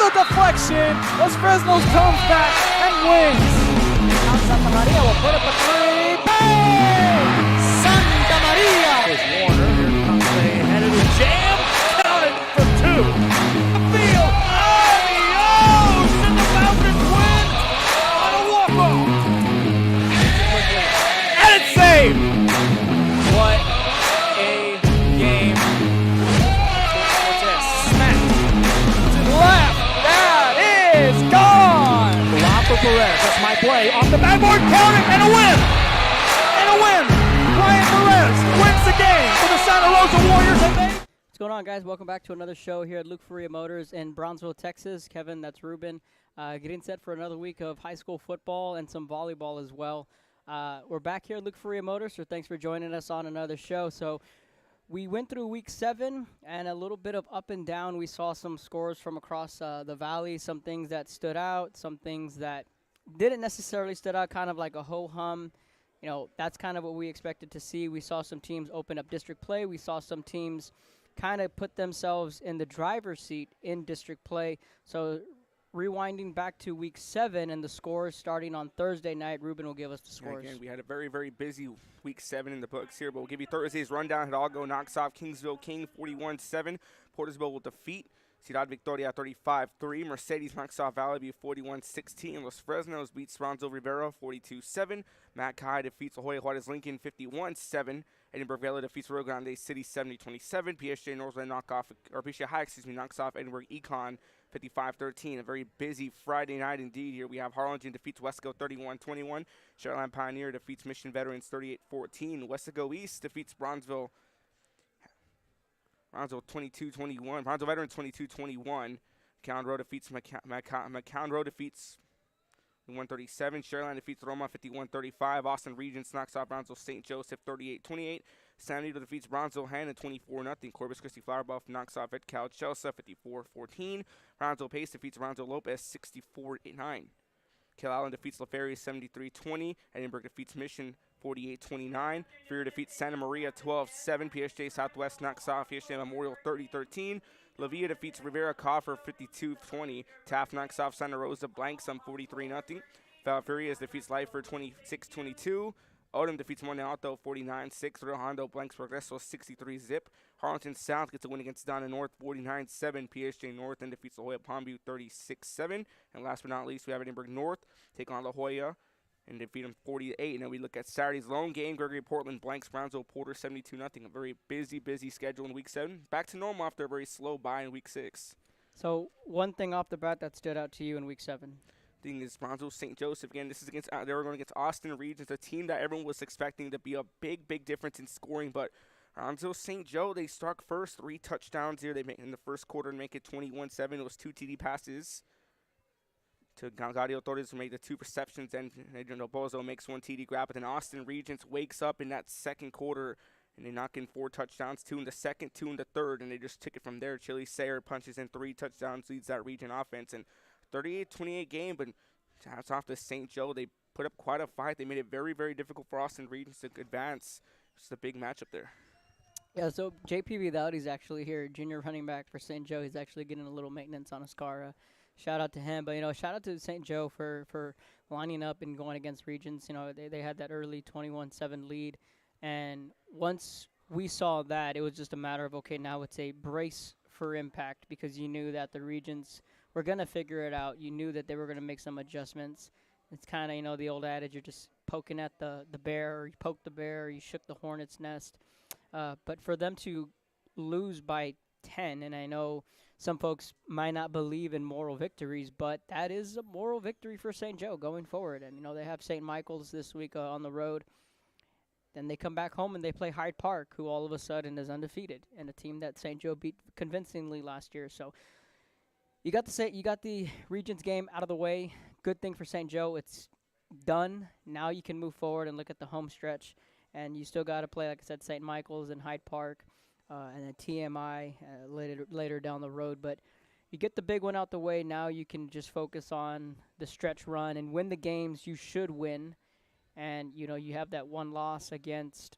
the deflection. Los Fresnos comes back and wins. Santa Maria will put up a three. Bang! Santa Maria. Here's Warner. Here comes the headed jam. Counted for two. The field. Adios! And the Falcons win on a walk-off. And it's saved. What a game. Cortez smacked To the left. That is gone. Lob for Perez. That's my play. Off the backboard. Count it. And a win. And a win. Brian Perez wins the game for the Santa Rosa Warriors. And they What's going on, guys? Welcome back to another show here at Luke Faria Motors in Brownsville, Texas. Kevin, that's Ruben. Getting set for another week of high school football and some volleyball as well. We're back here at Luke Faria Motors, so thanks for joining us on another show. So we went through week 7 and a little bit of up and down. We saw some scores from across the valley, some things that stood out, some things that didn't necessarily stood out, kind of like a ho-hum. You know, that's kind of what we expected to see. We saw some teams open up district play. We saw some teams kind of put themselves in the driver's seat in district play. So rewinding back to week 7 and the scores starting on Thursday night, Ruben will give us the scores. Again, we had a very, very busy week 7 in the books here, but we'll give you Thursday's rundown. Hidalgo knocks off Kingsville King 41-7. Portersville will defeat Ciudad Victoria 35-3. Mercedes knocks off Valley View 41-16. Los Fresnos beats Brownsville Rivera 42-7. Matt Kai defeats La Jolla Juarez Lincoln 51-7. Edinburgh Valley defeats Rio Grande City 70-27. PSG Northland PSG High, knocks off Edinburgh Econ 55-13. A very busy Friday night indeed here. We have Harlingen defeats Wesco 31-21. Sherland Pioneer defeats Mission Veterans 38-14. Wesco East defeats Brownsville 22-21. Brownsville Veterans 22-21. McCown Road defeats McCown Road defeats 137. Sherland defeats Roma 51-35. Austin Regents knocks off Brownsville St. Joseph 38-28. San Antonio defeats Brownsville Hannon 24-0. Corpus Christi Flowerbuff knocks off Edcal Chelsea 54-14. Brownsville Pace defeats Brownsville Lopez 64-9. Kill Allen defeats LaFerrier 73-20. Edinburgh defeats Mission 48-29. Freer defeats Santa Maria 12-7. PSG Southwest knocks off PSG Memorial 30-13. La Villa defeats Rivera Coffer 52-20. Taft knocks off Santa Rosa Blanks on 43-0. Valfurias defeats Lifer 26-22. Odom defeats Monte Alto 49-6. Rio Hondo blanks Progreso 63-zip. Harlingen South gets a win against Donna North 49-7. PSG North then defeats La Jolla Palmview 36-7. And last but not least, we have Edinburgh North take on La Jolla and defeat them 40-8. And then we look at Saturday's lone game. Gregory Portland blanks Brownsville Porter 72-0. A very busy schedule in week 7. Back to normal after a very slow bye in week 6. So one thing off the bat that stood out to you in week 7. Thing is Brownsville St. Joseph again. This is against they were going against Austin Regents, a team that everyone was expecting to be a big difference in scoring. But Brownsville St. Joe, they struck first, 3 touchdowns here. They make in the first quarter and make it 21-7. It was 2 TD passes to Gadio Torres, who made the 2 receptions, and Adriano Bozo makes 1 TD grab. But then Austin Regents wakes up in that second quarter, and they knock in 4 touchdowns, 2 in the second, 2 in the third, and they just took it from there. Chili Sayer punches in 3 touchdowns, leads that region offense, and 38-28 game, but hats off to St. Joe. They put up quite a fight. They made it very difficult for Austin Regents to advance. It's a big matchup there. Yeah, so JP Vidaldi's actually here, junior running back for St. Joe. He's actually getting a little maintenance on his car. Shout out to him. But, shout out to St. Joe for lining up and going against Regents. They had that early 21-7 lead. And once we saw that, it was just a matter of, okay, now it's a brace for impact, because you knew that the Regents were going to figure it out. You knew that they were going to make some adjustments. It's kind of, the old adage, you're just poking at the bear, or you poked the bear, or you shook the hornet's nest. But for them to lose by 10, and I know some folks might not believe in moral victories, but that is a moral victory for St. Joe going forward. And, they have St. Michael's this week on the road. Then they come back home and they play Hyde Park, who all of a sudden is undefeated, and a team that St. Joe beat convincingly last year. So you got the Regents game out of the way. Good thing for St. Joe. It's done. Now you can move forward and look at the home stretch. And you still got to play, like I said, St. Michael's and Hyde Park, and then TMI later down the road. But you get the big one out the way. Now you can just focus on the stretch run and win the games you should win. And, you have that one loss against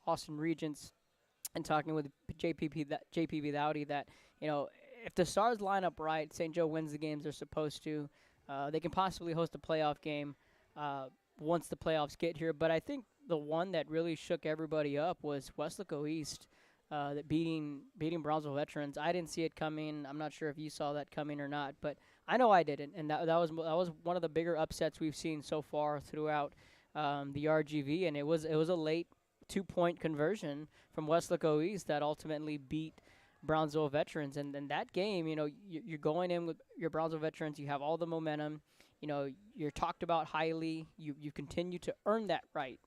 Austin Regents, and talking with JP Vidaldi that, if the Stars line up right, St. Joe wins the games they're supposed to. They can possibly host a playoff game once the playoffs get here. But I think the one that really shook everybody up was Weslaco East, that beating Brownsville Veterans. I didn't see it coming. I'm not sure if you saw that coming or not, but I know I didn't. And that was one of the bigger upsets we've seen so far throughout the RGV. And it was a late 2-point conversion from Weslaco East that ultimately beat Brownsville Veterans. And that game, you're going in with your Brownsville Veterans. You have all the momentum. You're talked about highly. You continue to earn that right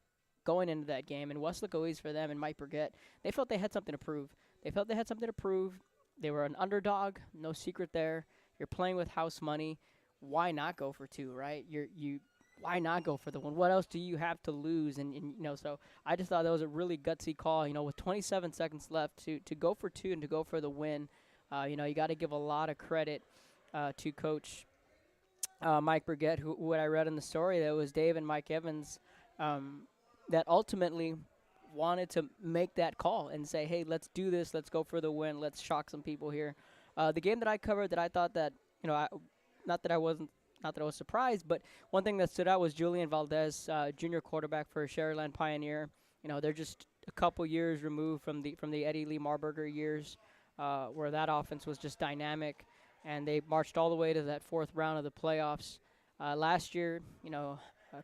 going into that game. And Weslaco East for them and Mike Burgett, they felt they had something to prove. They were an underdog, no secret there. You're playing with house money. Why not go for two, right? Why not go for the one? What else do you have to lose? And so I just thought that was a really gutsy call. With 27 seconds left to go for two and to go for the win. You got to give a lot of credit to Coach Mike Burgett, who what I read in the story, that was Dave and Mike Evans that ultimately wanted to make that call and say, hey, let's do this. Let's go for the win. Let's shock some people here. The game that I covered that I thought that, not that I was surprised, but one thing that stood out was Julian Valdez, junior quarterback for Sherryland Pioneer. They're just a couple years removed from the Eddie Lee Marburger years, where that offense was just dynamic, and they marched all the way to that fourth round of the playoffs. Last year,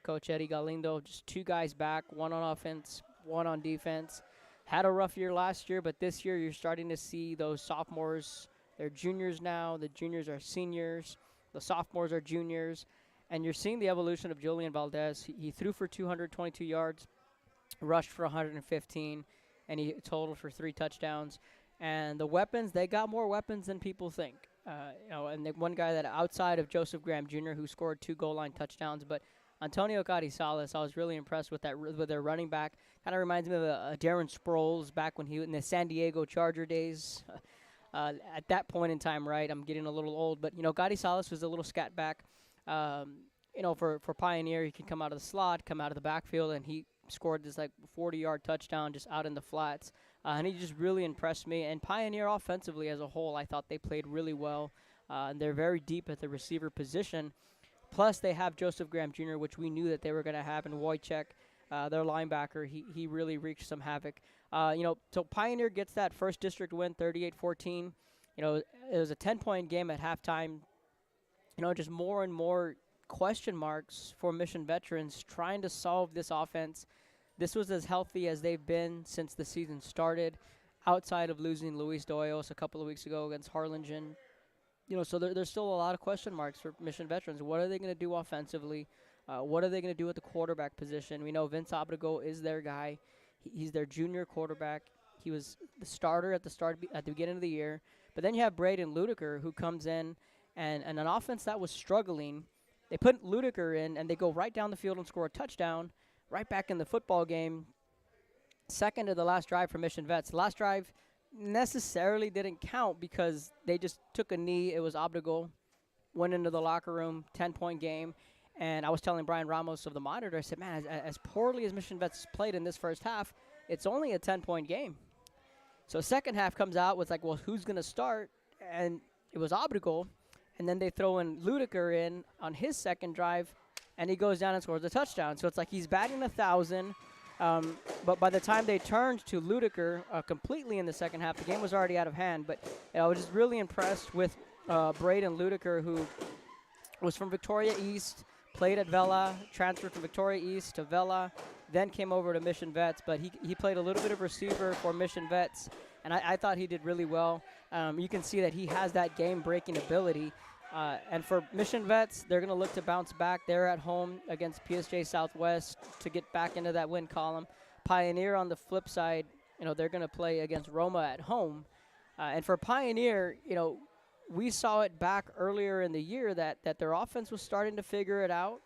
Coach Eddie Galindo, just two guys back, one on offense, one on defense. Had a rough year last year, but this year you're starting to see those sophomores. They're juniors now. The juniors are seniors. The sophomores are juniors. And you're seeing the evolution of Julian Valdez. He threw for 222 yards, rushed for 115, and he totaled for 3 touchdowns. And the weapons, they got more weapons than people think. And the one guy that outside of Joseph Graham Jr., who scored 2 goal line touchdowns, but Antonio Carizales, I was really impressed with their running back. Kind of reminds me of Darren Sproles back when he was in the San Diego Charger days. At that point in time, right, I'm getting a little old, but Carizales was a little scat back. For Pioneer, he can come out of the slot, come out of the backfield, and he scored this 40-yard touchdown just out in the flats. And he just really impressed me. And Pioneer offensively as a whole, I thought they played really well. And they're very deep at the receiver position. Plus, they have Joseph Graham Jr., which we knew that they were going to have, and Wojciech, their linebacker. He really wreaked some havoc. So Pioneer gets that first district win, 38-14. It was a 10-point game at halftime. Just more and more question marks for Mission Veterans trying to solve this offense. This was as healthy as they've been since the season started, outside of losing Luis Doyos a couple of weeks ago against Harlingen. So there's still a lot of question marks for Mission Veterans. What are they going to do offensively? What are they going to do at the quarterback position? We know Vince Abrigo is their guy. He's their junior quarterback. He was the starter at the beginning of the year. But then you have Braden Ludiker, who comes in, and an offense that was struggling. They put Ludiker in, and they go right down the field and score a touchdown, right back in the football game. Second to the last drive for Mission Vets. The last drive necessarily didn't count because they just took a knee. It was Abrigo, went into the locker room, 10-point game. And I was telling Brian Ramos of the Monitor, I said, man, as poorly as Mission Vets played in this first half, it's only a 10-point game. So second half comes out with well, who's going to start? And it was Abrigo. And then they throw in Ludiker in on his second drive, and he goes down and scores a touchdown. So it's he's batting 1,000. But by the time they turned to Ludiker completely in the second half, the game was already out of hand. But I was just really impressed with Braden Ludiker, who was from Victoria East, played at Vela, transferred from Victoria East to Vela, then came over to Mission Vets. But he played a little bit of receiver for Mission Vets, and I thought he did really well. You can see that he has that game-breaking ability. And for Mission Vets, they're going to look to bounce back. They're at home against PSJ Southwest to get back into that win column. Pioneer on the flip side, they're going to play against Roma at home. And for Pioneer, we saw it back earlier in the year that their offense was starting to figure it out.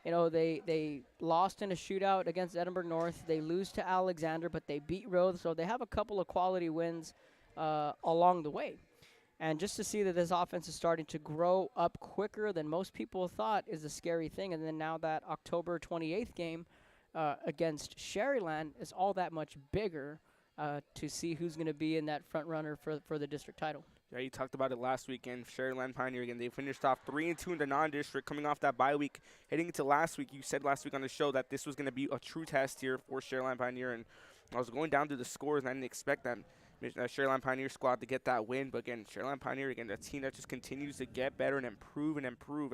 They lost in a shootout against Edinburgh North. They lose to Alexander, but they beat Rhodes. So they have a couple of quality wins along the way. And just to see that this offense is starting to grow up quicker than most people thought is a scary thing. And then now that October 28th game against Sherryland is all that much bigger to see who's going to be in that front runner for the district title. Yeah, you talked about it last weekend. Sharyland Pioneer again. They finished off 3-2 in the non-district, coming off that bye week. Heading into last week, you said last week on the show that this was going to be a true test here for Sharyland Pioneer, and I was going down through the scores, and I didn't expect that Sharyland Pioneer squad to get that win. But again, Sharyland Pioneer, again, a team that just continues to get better and improve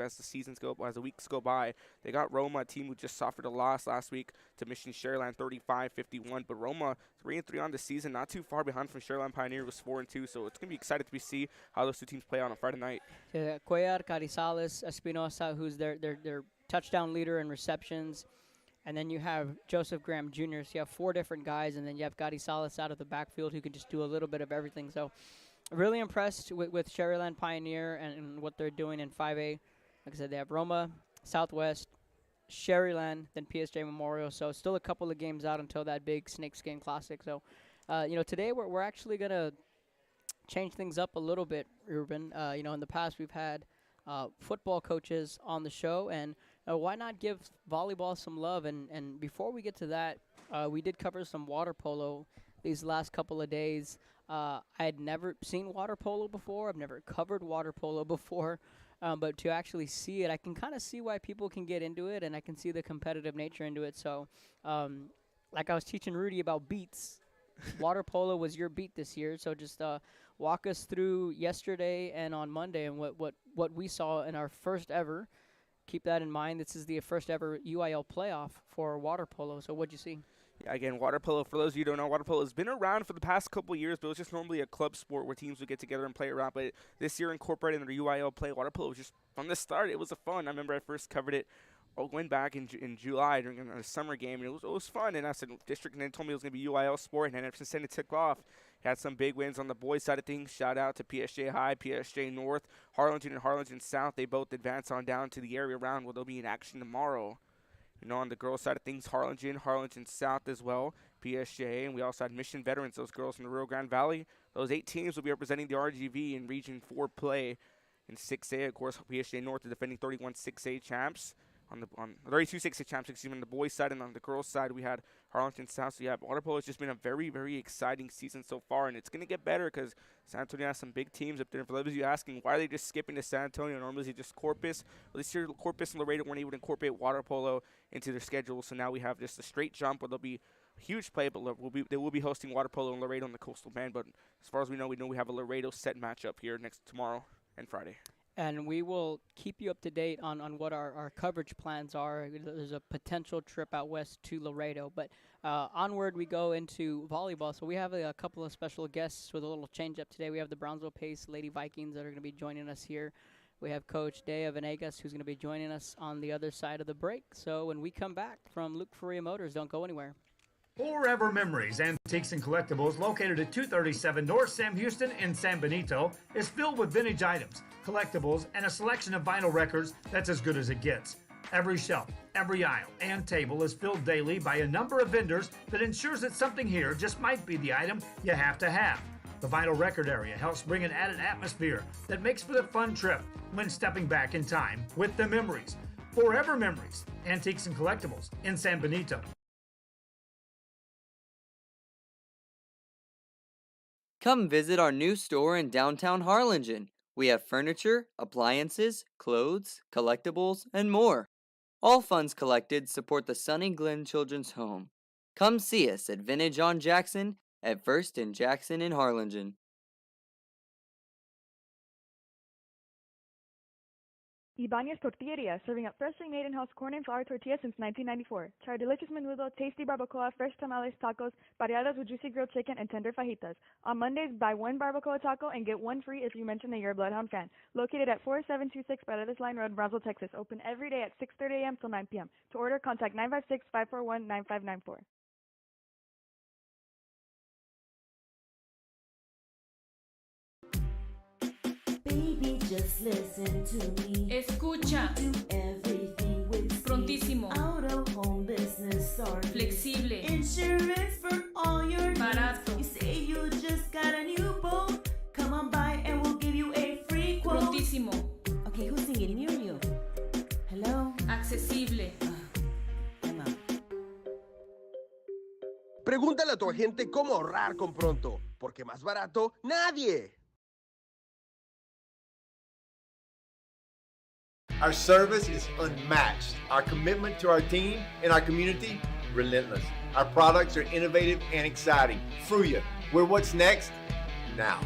as the weeks go by. They got Roma, a team who just suffered a loss last week to Mission Sharyland 35-51. But Roma 3-3 on the season, not too far behind from Sharyland Pioneer, was 4-2. So it's gonna be excited to see how those two teams play out on Friday night. Yeah, Cuellar, Carizales, Espinosa, who's their touchdown leader in receptions. And then you have Joseph Graham Jr. So you have 4 different guys, and then you have Carizales out of the backfield who can just do a little bit of everything. So really impressed with Sharyland Pioneer and what they're doing in 5A. Like I said, they have Roma, Southwest, Sharyland, then PSJ Memorial. So still a couple of games out until that big Snakeskin Classic. So, today we're actually going to change things up a little bit, Ruben. In the past we've had football coaches on the show, and why not give volleyball some love? And before we get to that, we did cover some water polo these last couple of days. I had never seen water polo before. I've never covered water polo before. But to actually see it, I can kind of see why people can get into it, and I can see the competitive nature into it. So, like I was teaching Rudy about beats, water polo was your beat this year. So just walk us through yesterday and on Monday and what we saw in our first ever. Keep that in mind. This is the first ever UIL playoff for water polo. So what'd you see? Yeah, again, water polo, for those of you who don't know, water polo has been around for the past couple of years, but it was just normally a club sport where teams would get together and play around. But this year, incorporated in the UIL play, water polo was just, from the start, it was fun. I remember I first covered it going back in July during a summer game, and it was fun. And I said, district, and then told me it was going to be UIL sport, and then ever since then it took off. Had some big wins on the boys' side of things. Shout out to PSJ High, PSJ North, Harlingen, and Harlingen South. They both advance on down to the area round where they'll be in action tomorrow. On the girls' side of things, Harlingen South as well, PSJ, and we also had Mission Veterans, those girls from the Rio Grande Valley. Those 8 teams will be representing the RGV in Region 4 play. In 6A, of course, PSJ North is defending 31 6A champs. On 32 6A champs, excuse me, on the boys' side, and on the girls' side, we had Harlingen South. So, yeah, water polo has just been a very, very exciting season so far, and it's going to get better because San Antonio has some big teams up there. For those of you asking, why are they just skipping to San Antonio? Normally, it's just Corpus. Well, this year, Corpus and Laredo weren't able to incorporate water polo into their schedule, so now we have just a straight jump where there'll be a huge play, but they will be hosting water polo in Laredo in the Coastal Bend. But as far as we know we have a Laredo set matchup here tomorrow and Friday. And we will keep you up to date on what our coverage plans are. There's a potential trip out west to Laredo. But onward we go into volleyball. So we have a couple of special guests with a little change up today. We have the Brownsville Pace Lady Vikings that are going to be joining us here. We have Coach Daya Venegas, who's going to be joining us on the other side of the break. So when we come back from Luke Faria Motors, don't go anywhere. Forever Memories, Antiques and Collectibles, located at 237 North Sam Houston in San Benito, is filled with vintage items, collectibles, and a selection of vinyl records that's as good as it gets. Every shelf, every aisle, and table is filled daily by a number of vendors that ensures that something here just might be the item you have to have. The vinyl record area helps bring an added atmosphere that makes for the fun trip when stepping back in time with the memories. Forever Memories, Antiques and Collectibles in San Benito. Come visit our new store in downtown Harlingen. We have furniture, appliances, clothes, collectibles, and more. All funds collected support the Sunny Glen Children's Home. Come see us at Vintage on Jackson at First and Jackson in Harlingen. Ibanez Tortilleria, serving up freshly made in-house corn and flour tortillas since 1994. Try our delicious menudo, tasty barbacoa, fresh tamales, tacos, pareadas with juicy grilled chicken, and tender fajitas. On Mondays, buy 1 barbacoa taco and get 1 free if you mention that you're a Bloodhound fan. Located at 4726 Paredes Line Road, Brownsville, Texas. Open every day at 6:30 a.m. till 9 p.m. To order, contact 956-541-9594. Baby, just listen to me. Escucha. Do everything with speed. Prontísimo. Auto, home, business, or Flexible. insurance for all your Barato. needs. You say you just got a new boat. Come on by and we'll give you a free quote. Prontísimo. Okay, who's singing near you? Hello? Accesible. I'm out. Pregúntale a tu agente cómo ahorrar con Pronto, porque más barato, nadie. Our service is unmatched. Our commitment to our team and our community, relentless. Our products are innovative and exciting. Fruya, we're what's next now.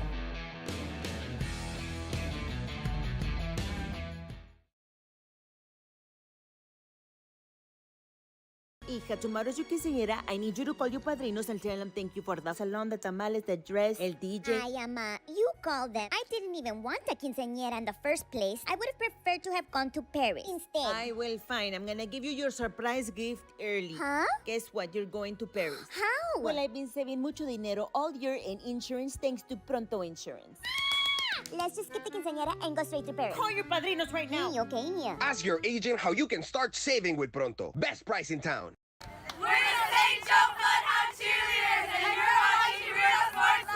Hija, tomorrow's your quinceañera. I need you to call your padrinos and tell them thank you for the salon, the tamales, the dress, el DJ. Ay, Ama, you called them. I didn't even want a quinceañera in the first place. I would have preferred to have gone to Paris instead. I will, fine. I'm gonna give you your surprise gift early. Huh? Guess what? You're going to Paris. How? Well, I've been saving mucho dinero all year in insurance thanks to Pronto Insurance. Let's just skip the quinceañera and go straight to Paris. Call your padrinos right now. Okay. Ask your agent how you can start saving with Pronto. Best price in town. We're the St. Joe Bloodhound Cheerleaders, and you're watching Real Sports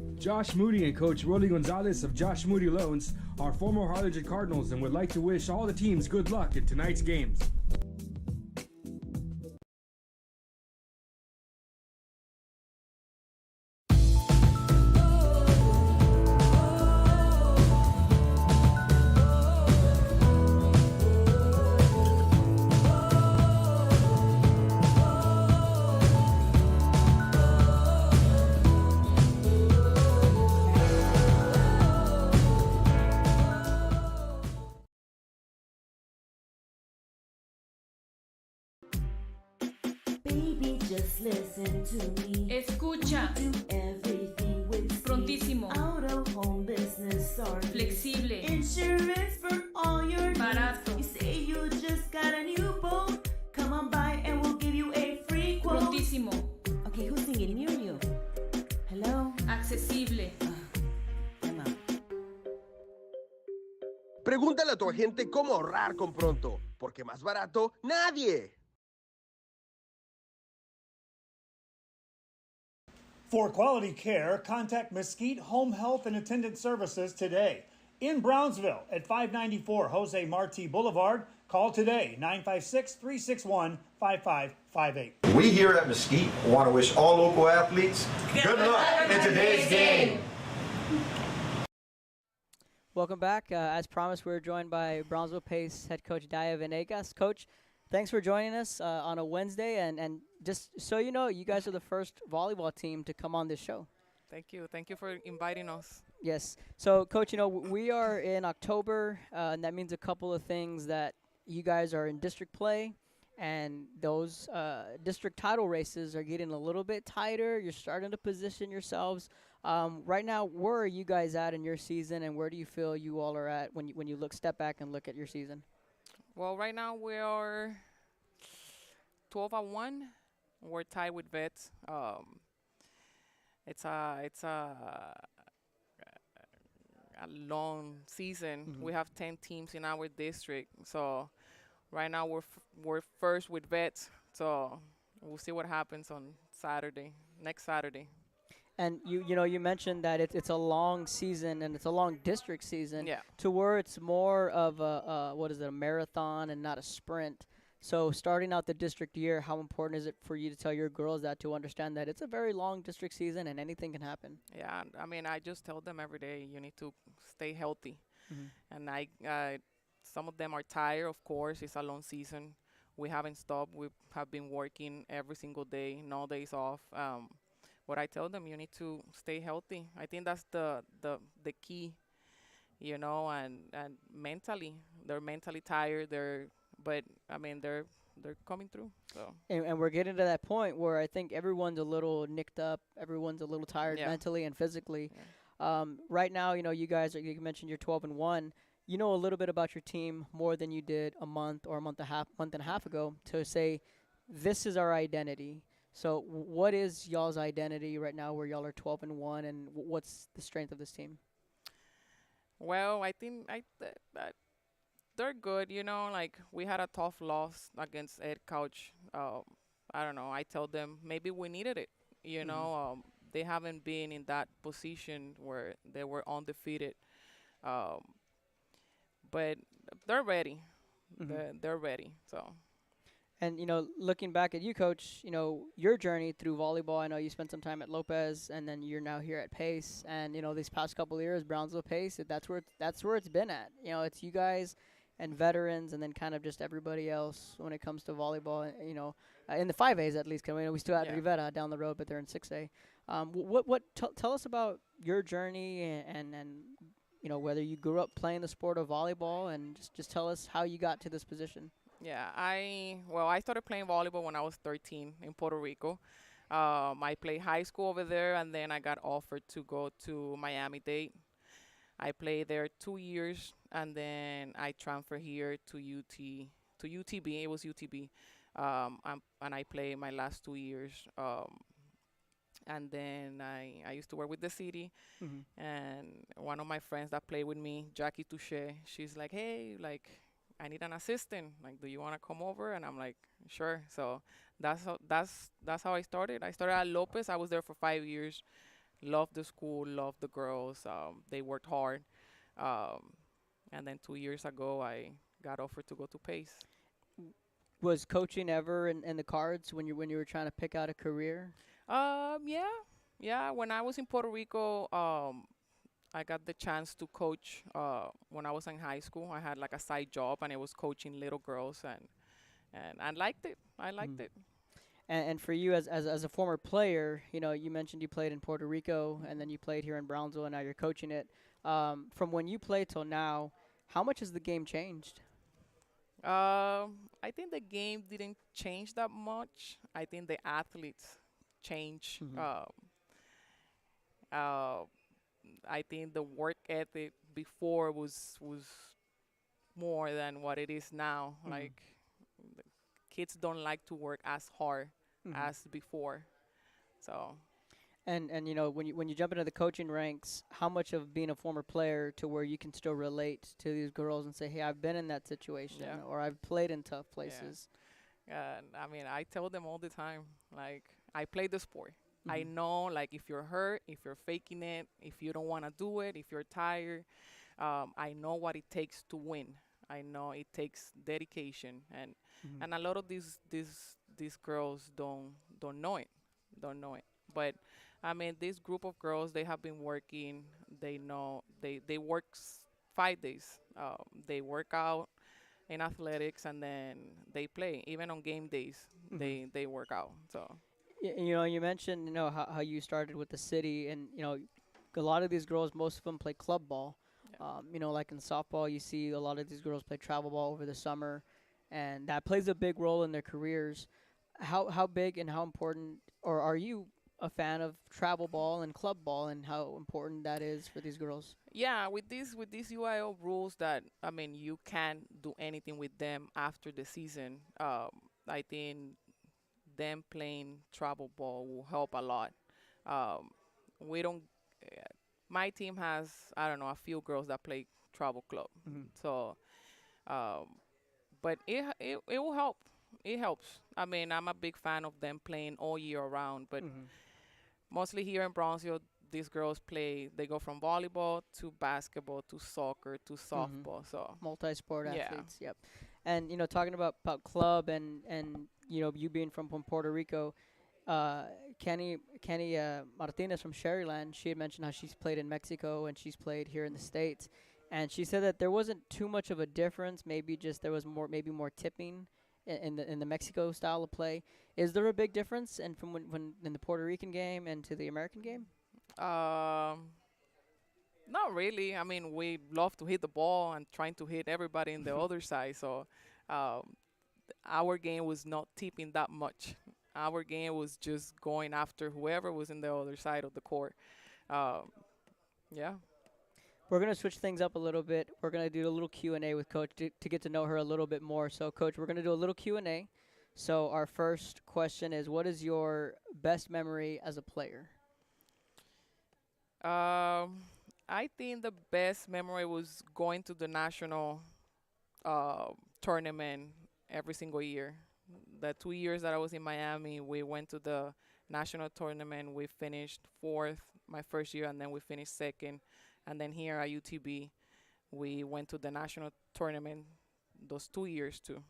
Live! Josh Moody and Coach Rolly Gonzalez of Josh Moody Loans are former Harlingen Cardinals and would like to wish all the teams good luck in tonight's games. Baby, just listen to me. Escucha. Do everything with speed. Prontísimo. Out of home business or Flexible. insurance for all your Barato. needs. You say you just got a new boat. Come on by and we'll give you a free quote. Prontísimo. Okay, who's singing? Me or you? Hello? Accesible. I'm out. Pregúntale a tu agente cómo ahorrar con Pronto, porque más barato, nadie. For quality care, contact Mesquite Home Health and Attendant Services today. In Brownsville at 594 Jose Marti Boulevard, call today 956-361-5558. We here at Mesquite want to wish all local athletes good luck in today's game. Welcome back. As promised, we're joined by Brownsville Pace head coach Daya Venegas. Coach, thanks for joining us on a Wednesday. And just so you know, you guys are the first volleyball team to come on this show. Thank you. Thank you for inviting us. Yes. So, Coach, you know, we are in October, and that means a couple of things that you guys are in district play, and those district title races are getting a little bit tighter. You're starting to position yourselves. Right now, where are you guys at in your season, and where do you feel you all are at when you step back and look at your season? Well, right now we are 12-1. We're tied with Vets. It's a long season. Mhm. We have 10 teams in our district, so right now we're first with Vets. So we'll see what happens on next Saturday. And you mentioned that it's a long season and it's a long district season. Yeah. To where it's more of a marathon and not a sprint. So starting out the district year, how important is it for you to tell your girls that, to understand that it's a very long district season and anything can happen? Yeah, I mean, I just tell them every day you need to stay healthy. Mhm. And some of them are tired, of course. It's a long season. We haven't stopped. We have been working every single day, no days off. But I tell them you need to stay healthy. I think that's the key, and mentally, they're mentally tired. But I mean, they're coming through. So. And we're getting to that point where I think everyone's a little nicked up. Everyone's a little tired mentally and physically. Yeah. Right now, you guys, you mentioned you're 12-1. You know a little bit about your team more than you did a month or a month and a half ago, to say this is our identity. So what is y'all's identity right now where y'all are 12-1, and what's the strength of this team? Well, I think that they're good. Like we had a tough loss against Ed Couch. I don't know. I told them maybe we needed it. They haven't been in that position where they were undefeated. But they're ready. Mhm. They're ready. So. And looking back at you, Coach, your journey through volleyball. I know you spent some time at Lopez, and then you're now here at Pace. And these past couple of years, Brownsville Pace, that's where it's been at. It's you guys and veterans, and then kind of just everybody else when it comes to volleyball. In the 5As at least. 'Cause we still have Rivera down the road, but they're in 6A. Tell us about your journey and whether you grew up playing the sport of volleyball, and just tell us how you got to this position. Yeah, I started playing volleyball when I was 13 in Puerto Rico. I played high school over there, and then I got offered to go to Miami-Dade. I played there 2 years, and then I transferred here to UTB. It was UTB, and I played my last 2 years. And then I used to work with the city, and one of my friends that played with me, Jackie Touche, she's like, hey, like, I need an assistant. Like, do you want to come over? And I'm like, sure. So that's how I started. I started at Lopez. I was there for 5 years. Loved the school, loved the girls. They worked hard. And then 2 years ago, I got offered to go to Pace. Was coaching ever in the cards when you were trying to pick out a career? Yeah. When I was in Puerto Rico, I got the chance to coach when I was in high school. I had like a side job, and it was coaching little girls, and I liked it. I liked it. And for you as a former player, you mentioned you played in Puerto Rico, and then you played here in Brownsville, and now you're coaching it. From when you played till now, how much has the game changed? I think the game didn't change that much. I think the athletes change. I think the work ethic before was more than what it is now. Like, the kids don't like to work as hard as before. So. And when you jump into the coaching ranks, how much of being a former player to where you can still relate to these girls and say, hey, I've been in that situation, or I've played in tough places. I mean, I tell them all the time, like, I play the sport. I know, like, if you're hurt, if you're faking it, if you don't want to do it, if you're tired, I know what it takes to win. I know it takes dedication, and a lot of these girls don't know it. But I mean, this group of girls, they have been working. They know they work 5 days. They work out in athletics, and then they play. Even on game days, they work out. So. You mentioned how you started with the city, and a lot of these girls, most of them play club ball. Like in softball, you see a lot of these girls play travel ball over the summer, and that plays a big role in their careers. How big and how important, or are you a fan of travel ball and club ball, and how important that is for these girls? Yeah, with these UIL rules that, I mean, you can't do anything with them after the season. I think them playing travel ball will help a lot. We don't. My team has, I don't know, a few girls that play travel club. So, but it will help. It helps. I mean, I'm a big fan of them playing all year around. But mostly here in Brownsville, these girls play. They go from volleyball to basketball to soccer to softball. So multi-sport athletes. Yep. And talking about club and you being from Puerto Rico, Kenny Martinez from Sherryland, she had mentioned how she's played in Mexico and she's played here in the States, and she said that there wasn't too much of a difference. Maybe just there was more tipping in the Mexico style of play. Is there a big difference from when in the Puerto Rican game and to the American game? Not really. I mean, we love to hit the ball and trying to hit everybody in the other side. So our game was not tipping that much. Our game was just going after whoever was in the other side of the court. Yeah. We're going to switch things up a little bit. We're going to do a little Q&A with Coach to get to know her a little bit more. So, Coach, we're going to do a little Q&A. So our first question is, what is your best memory as a player? I think the best memory was going to the national tournament every single year. The 2 years that I was in Miami, we went to the national tournament. We finished 4th my first year, and then we finished 2nd. And then here at UTB, we went to the national tournament those 2 years too.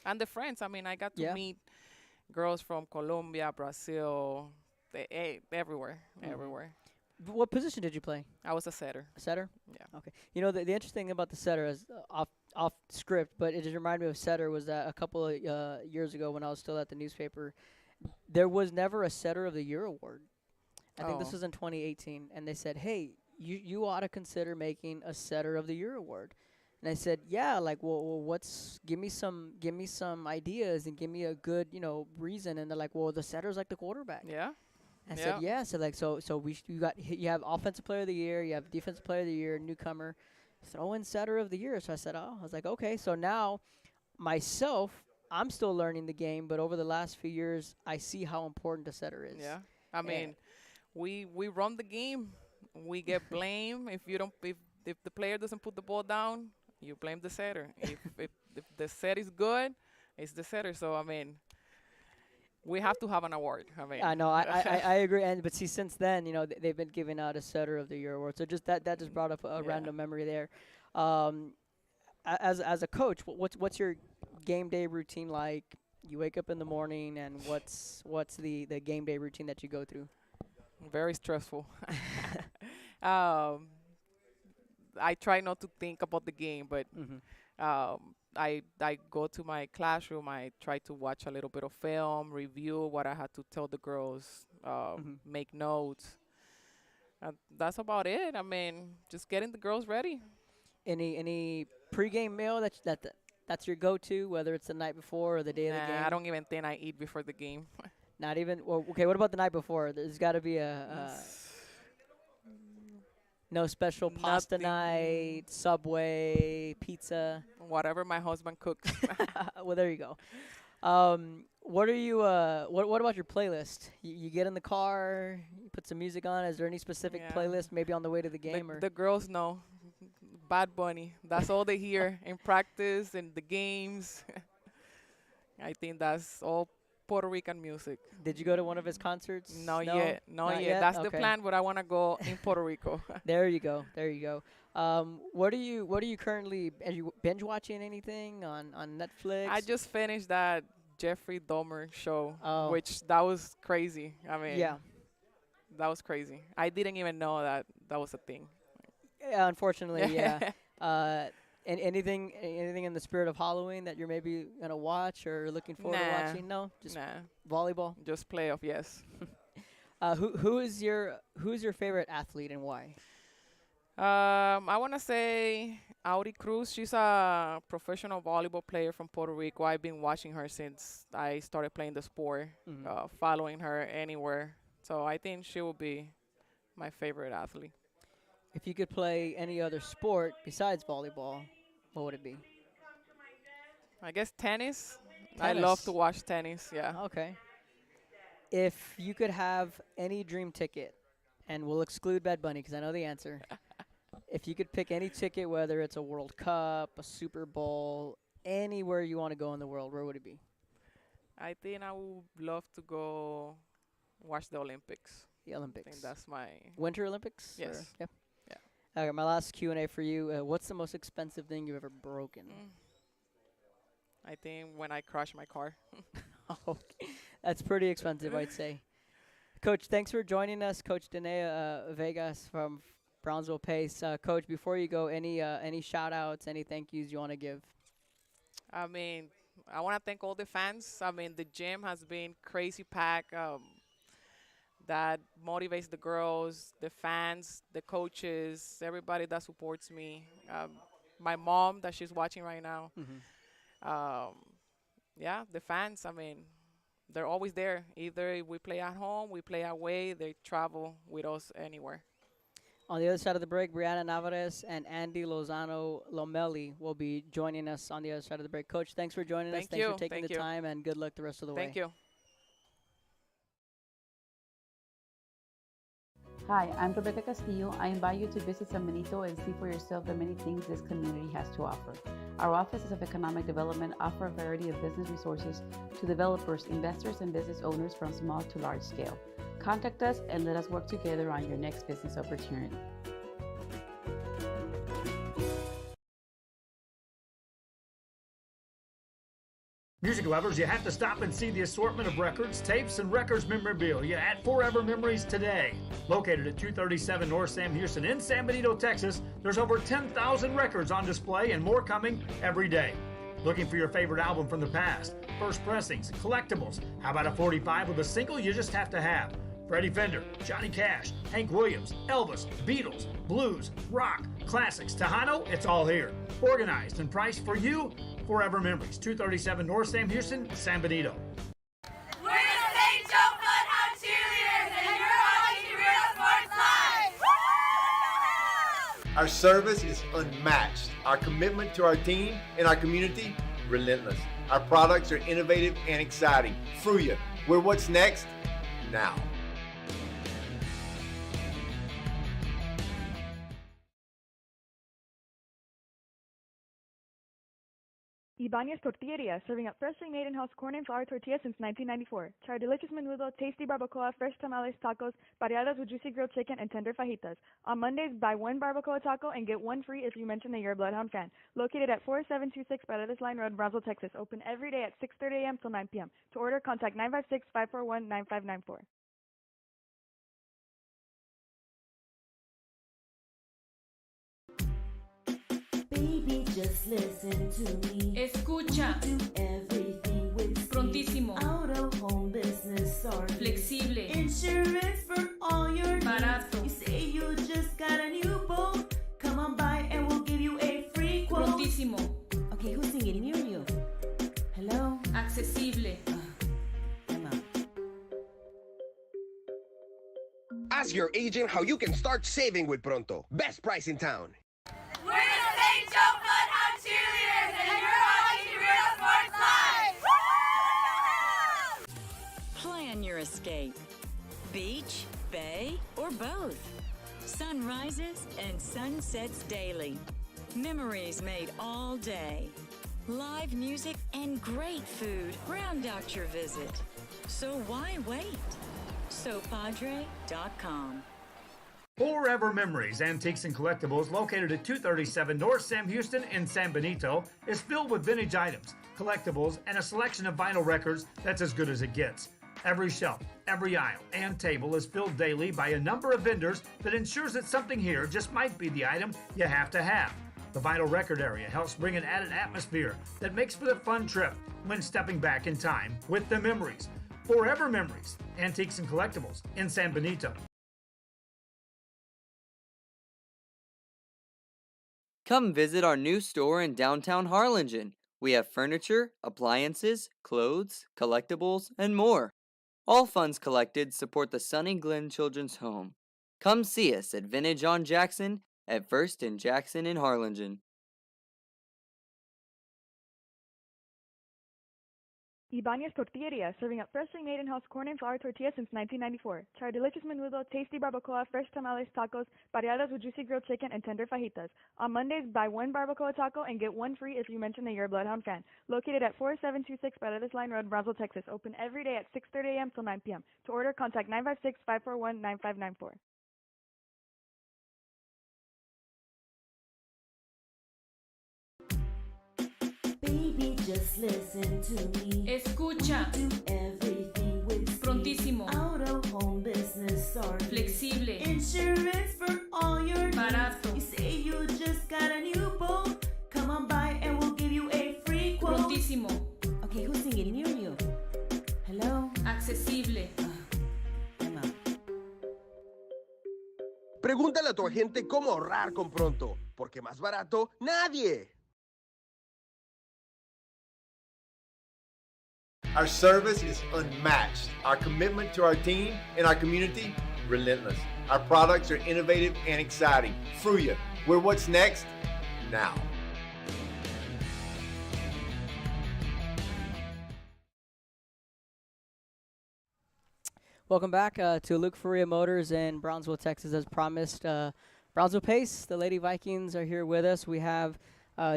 And the friends. I mean, I got to meet girls from Colombia, Brazil, everywhere, everywhere. What position did you play? I was a setter. A setter? Yeah. Okay. You know, the interesting thing about the setter is off script, but it just reminded me of setter was that a couple of years ago when I was still at the newspaper, there was never a Setter of the Year award. I think this was in 2018, and they said, hey, you ought to consider making a Setter of the Year award. And I said, yeah, like, well, give me some ideas and give me a good, reason. And they're like, well, the setter's like the quarterback. Yeah. I said, yeah. So like, so you have offensive player of the year, you have defensive player of the year, newcomer, throw in setter of the year. So I was like, okay. So now, myself, I'm still learning the game, but over the last few years, I see how important a setter is. Yeah. I mean, we run the game. We get blamed if the player doesn't put the ball down. You blame the setter. if the set is good, it's the setter. So I mean, we have to have an award. I mean, I know. I agree. But see, since then, they've been giving out a Setter of the Year award. So just that just brought up a random memory there. As a coach, what's your game day routine like? You wake up in the morning, and what's the game day routine that you go through? Very stressful. I try not to think about the game, but I go to my classroom. I try to watch a little bit of film, review what I had to tell the girls, make notes. That's about it. I mean, just getting the girls ready. Any pregame meal that's your go-to, whether it's the night before or the day of the game? I don't even think I eat before the game. Not even. Well, okay. What about the night before? There's got to be a. No special pasta night, Subway, pizza. Whatever my husband cooks. Well, there you go. What are you? What about your playlist? You get in the car, you put some music on. Is there any specific playlist, maybe on the way to the game? The girls know. Bad Bunny. That's all they hear in practice and the games. I think that's all Puerto Rican music. Did you go to one of his concerts? Not yet. That's the plan, but I want to go in Puerto Rico. There you go. What are you currently? Are you binge watching anything on Netflix? I just finished that Jeffrey Dahmer show, which that was crazy. I mean, that was crazy. I didn't even know that was a thing. Yeah, unfortunately, yeah. And anything in the spirit of Halloween that you're maybe gonna watch or looking forward to watching? No, just volleyball. Just playoff, yes. Who's your favorite athlete and why? I want to say Audi Cruz. She's a professional volleyball player from Puerto Rico. I've been watching her since I started playing the sport, following her anywhere. So I think she will be my favorite athlete. If you could play any other sport besides volleyball, what would it be? I guess tennis. I love to watch tennis, yeah. Okay. If you could have any dream ticket, and we'll exclude Bad Bunny because I know the answer. If you could pick any ticket, whether it's a World Cup, a Super Bowl, anywhere you want to go in the world, where would it be? I think I would love to go watch the Olympics. The Olympics. I think that's my... Winter Olympics? Yes. Yeah. All right, my last Q&A for you. What's the most expensive thing you've ever broken? I think when I crashed my car. That's pretty expensive, I'd say. Coach, thanks for joining us. Coach Daya Venegas from Brownsville Pace. Coach, before you go, any shout-outs, any thank yous you want to give? I mean, I want to thank all the fans. I mean, the gym has been crazy packed. That motivates the girls, the fans, the coaches, everybody that supports me. My mom that she's watching right now. The fans, I mean, they're always there. Either we play at home, we play away, they travel with us anywhere. On the other side of the break, Bryanna Navaez and Andie Lozano-Lomeli will be joining us on the other side of the break. Coach, thanks for joining us. Thanks for taking the time, and good luck the rest of the way. Thank you. Hi, I'm Rebecca Castillo. I invite you to visit San Benito and see for yourself the many things this community has to offer. Our offices of economic development offer a variety of business resources to developers, investors, and business owners from small to large scale. Contact us and let us work together on your next business opportunity. Music lovers, you have to stop and see the assortment of records, tapes, and records memorabilia at Forever Memories today. Located at 237 North Sam Houston in San Benito, Texas, there's over 10,000 records on display and more coming every day. Looking for your favorite album from the past, first pressings, collectibles. How about a 45 with a single you just have to have? Freddie Fender, Johnny Cash, Hank Williams, Elvis, Beatles, blues, rock, classics, Tejano, it's all here. Organized and priced for you. Forever Memories, 237 North Sam Houston, San Benito. We're the St. Joe Bloodhound Cheerleaders, and you're watching Real Sports Live! Our service is unmatched. Our commitment to our team and our community, relentless. Our products are innovative and exciting. Fruya, we're what's next now. Ibanez Tortilleria, serving up freshly made in-house corn and flour tortillas since 1994. Try our delicious menudo, tasty barbacoa, fresh tamales, tacos, variadas with juicy grilled chicken, and tender fajitas. On Mondays, buy one barbacoa taco and get one free if you mention that you're a Bloodhound fan. Located at 4726 Paredes Line Road, Brownsville, Texas. Open every day at 6:30 a.m. till 9 p.m. To order, contact 956-541-9594. Baby, just listen to me. Escucha. We do everything with speed. Prontísimo. Out of home business sorry. Flexible. Insurance for all your needs. Barato. You say you just got a new boat. Come on by and we'll give you a free quote. Prontísimo. Okay, who's singing? Me or you? Hello? Accesible. I'm out. Ask your agent how you can start saving with Pronto. Best price in town. We're the St. Joe Bloodhound Cheerleaders, and you're watching Real Sports Live! Plan your escape. Beach, bay, or both. Sunrises and sunsets daily. Memories made all day. Live music and great food round out your visit. So why wait? SoPadre.com. Forever Memories, Antiques and Collectibles, located at 237 North Sam Houston in San Benito, is filled with vintage items, collectibles, and a selection of vinyl records that's as good as it gets. Every shelf, every aisle, and table is filled daily by a number of vendors that ensures that something here just might be the item you have to have. The vinyl record area helps bring an added atmosphere that makes for the fun trip when stepping back in time with the memories. Forever Memories, Antiques and Collectibles in San Benito. Come visit our new store in downtown Harlingen. We have furniture, appliances, clothes, collectibles, and more. All funds collected support the Sunny Glen Children's Home. Come see us at Vintage on Jackson at First and Jackson in Harlingen. Ibanez Tortilleria, serving up freshly made in-house corn and flour tortillas since 1994. Try our delicious menudo, tasty barbacoa, fresh tamales, tacos, variadas with juicy grilled chicken, and tender fajitas. On Mondays, buy one barbacoa taco and get one free if you mention that you're a Bloodhound fan. Located at 4726 Paredes Line Road, Brownsville, Texas. Open every day at 6:30 a.m. till 9 p.m. To order, contact 956-541-9594. Baby, just listen to me. Escucha. We do everything with speed. Prontísimo. Out of home business sorry. Flexible. Insurance for all your needs. Barato. You say you just got a new boat. Come on by and we'll give you a free quote. Prontísimo. Okay, who's singing? Me or you? Hello? Accesible. I'm out. Pregúntale a tu agente cómo ahorrar con Pronto, porque más barato, nadie. Our service is unmatched. Our commitment to our team and our community, relentless. Our products are innovative and exciting. Fruya, we're what's next now. Welcome back to Luke Faria Motors in Brownsville, Texas. As promised, Brownsville Pace, the Lady Vikings, are here with us. We have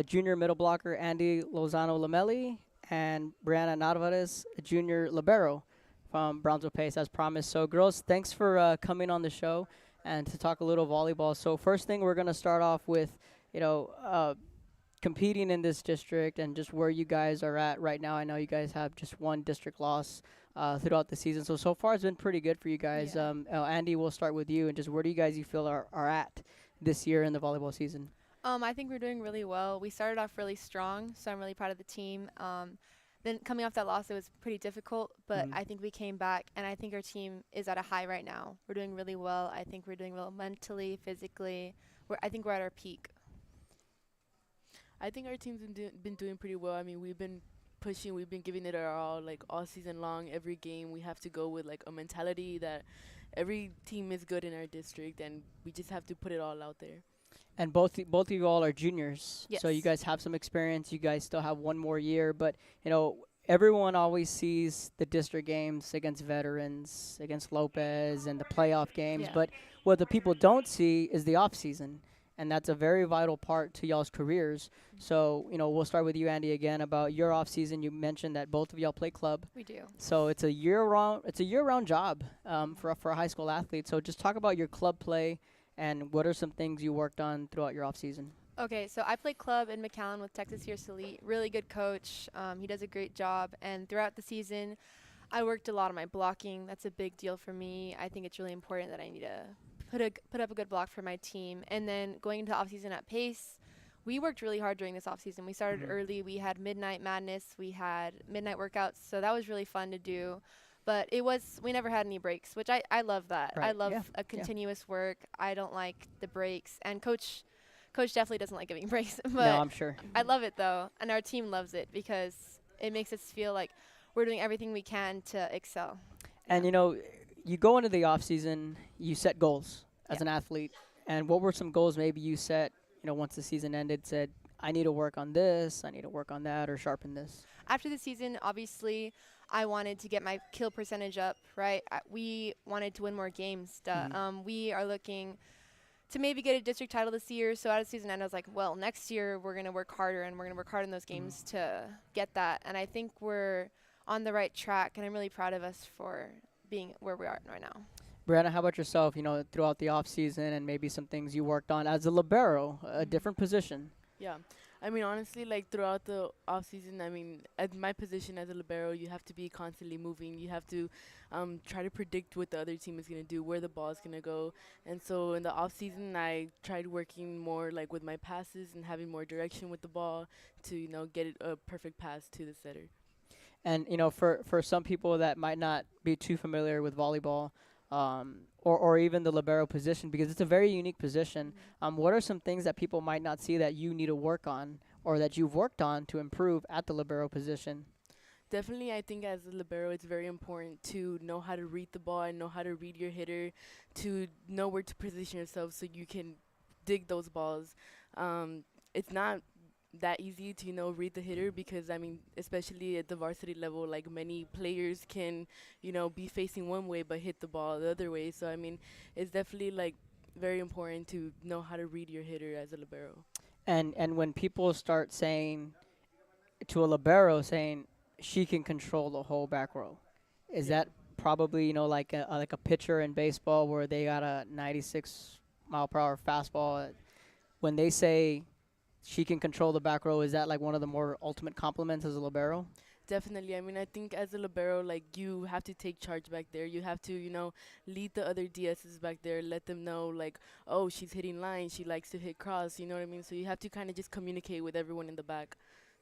junior middle blocker Andie Lozano-Lomeli and Bryanna Navaez, junior libero from Brownsville Pace, as promised. So, girls, thanks for coming on the show and to talk a little volleyball. So, first thing, we're going to start off with, competing in this district and just where you guys are at right now. I know you guys have just one district loss throughout the season. So far it's been pretty good for you guys. Andie, we'll start with you. And just where do you feel are at this year in the volleyball season? I think we're doing really well. We started off really strong, so I'm really proud of the team. Then coming off that loss, it was pretty difficult, but I think we came back, and I think our team is at a high right now. We're doing really well. I think we're doing well mentally, physically. I think we're at our peak. I think our team's been doing pretty well. I mean, we've been pushing, we've been giving it our all, like all season long. Every game, we have to go with like a mentality that every team is good in our district, and we just have to put it all out there. And both of you all are juniors, yes. So you guys have some experience. You guys still have one more year, but everyone always sees the district games against veterans, against Lopez, and the playoff games. But what the people don't see is the off season, and that's a very vital part to y'all's careers. So we'll start with you, Andie, again about your off season. You mentioned that both of y'all play club. We do. So it's a year-round job for a high school athlete. So just talk about your club play. And what are some things you worked on throughout your off-season? Okay, so I play club in McAllen with Texas Fierce Elite. Really good coach. He does a great job. And throughout the season, I worked a lot on my blocking. That's a big deal for me. I think it's really important that I need to put up a good block for my team. And then going into off-season at Pace, we worked really hard during this off-season. We started early. We had midnight madness. We had midnight workouts. So that was really fun to do. But we never had any breaks, which I love that. Right. I love a continuous work. I don't like the breaks. And Coach definitely doesn't like giving breaks. But no, I'm sure. I love it, though. And our team loves it because it makes us feel like we're doing everything we can to excel. And, you go into the off season, you set goals as an athlete. And what were some goals maybe you set, once the season ended, said, I need to work on this, I need to work on that, or sharpen this? After the season, obviously, I wanted to get my kill percentage up, right? We wanted to win more games. We are looking to maybe get a district title this year. So at the season end, I was like, well, next year we're going to work harder, and we're going to work hard in those games to get that. And I think we're on the right track, and I'm really proud of us for being where we are right now. Bryanna, how about yourself, throughout the off season and maybe some things you worked on as a libero, a different position? Yeah. I mean, honestly, like throughout the off season, I mean, at my position as a libero, you have to be constantly moving. You have to try to predict what the other team is going to do, where the ball is going to go. And so in the off season, I tried working more like with my passes and having more direction with the ball to, get it a perfect pass to the setter. And, for some people that might not be too familiar with volleyball, or even the libero position, because it's a very unique position. What are some things that people might not see that you need to work on or that you've worked on to improve at the libero position? Definitely, I think as a libero, it's very important to know how to read the ball and know how to read your hitter, to know where to position yourself so you can dig those balls. It's not that easy to read the hitter, because I mean, especially at the varsity level, like many players can be facing one way but hit the ball the other way. So I mean, it's definitely like very important to know how to read your hitter as a libero. And when people start saying to a libero, saying she can control the whole back row, is that probably like a pitcher in baseball where they got a 96 mile per hour fastball? When they say she can control the back row, is that like one of the more ultimate compliments as a libero? Definitely. I mean, I think as a libero, like, you have to take charge back there. You have to, lead the other DSs back there, let them know, like, oh, she's hitting line, she likes to hit cross, you know what I mean? So you have to kind of just communicate with everyone in the back.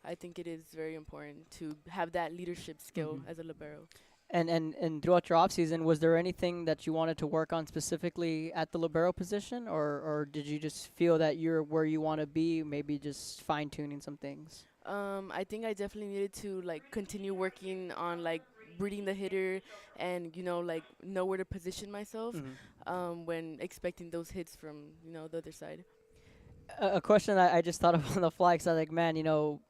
I think it is very important to have that leadership skill as a libero. And throughout your off season, was there anything that you wanted to work on specifically at the libero position, or did you just feel that you're where you want to be, maybe just fine tuning some things? I think I definitely needed to like continue working on like reading the hitter and like know where to position myself when expecting those hits from the other side. A question that I just thought of on the fly, because I was like, man,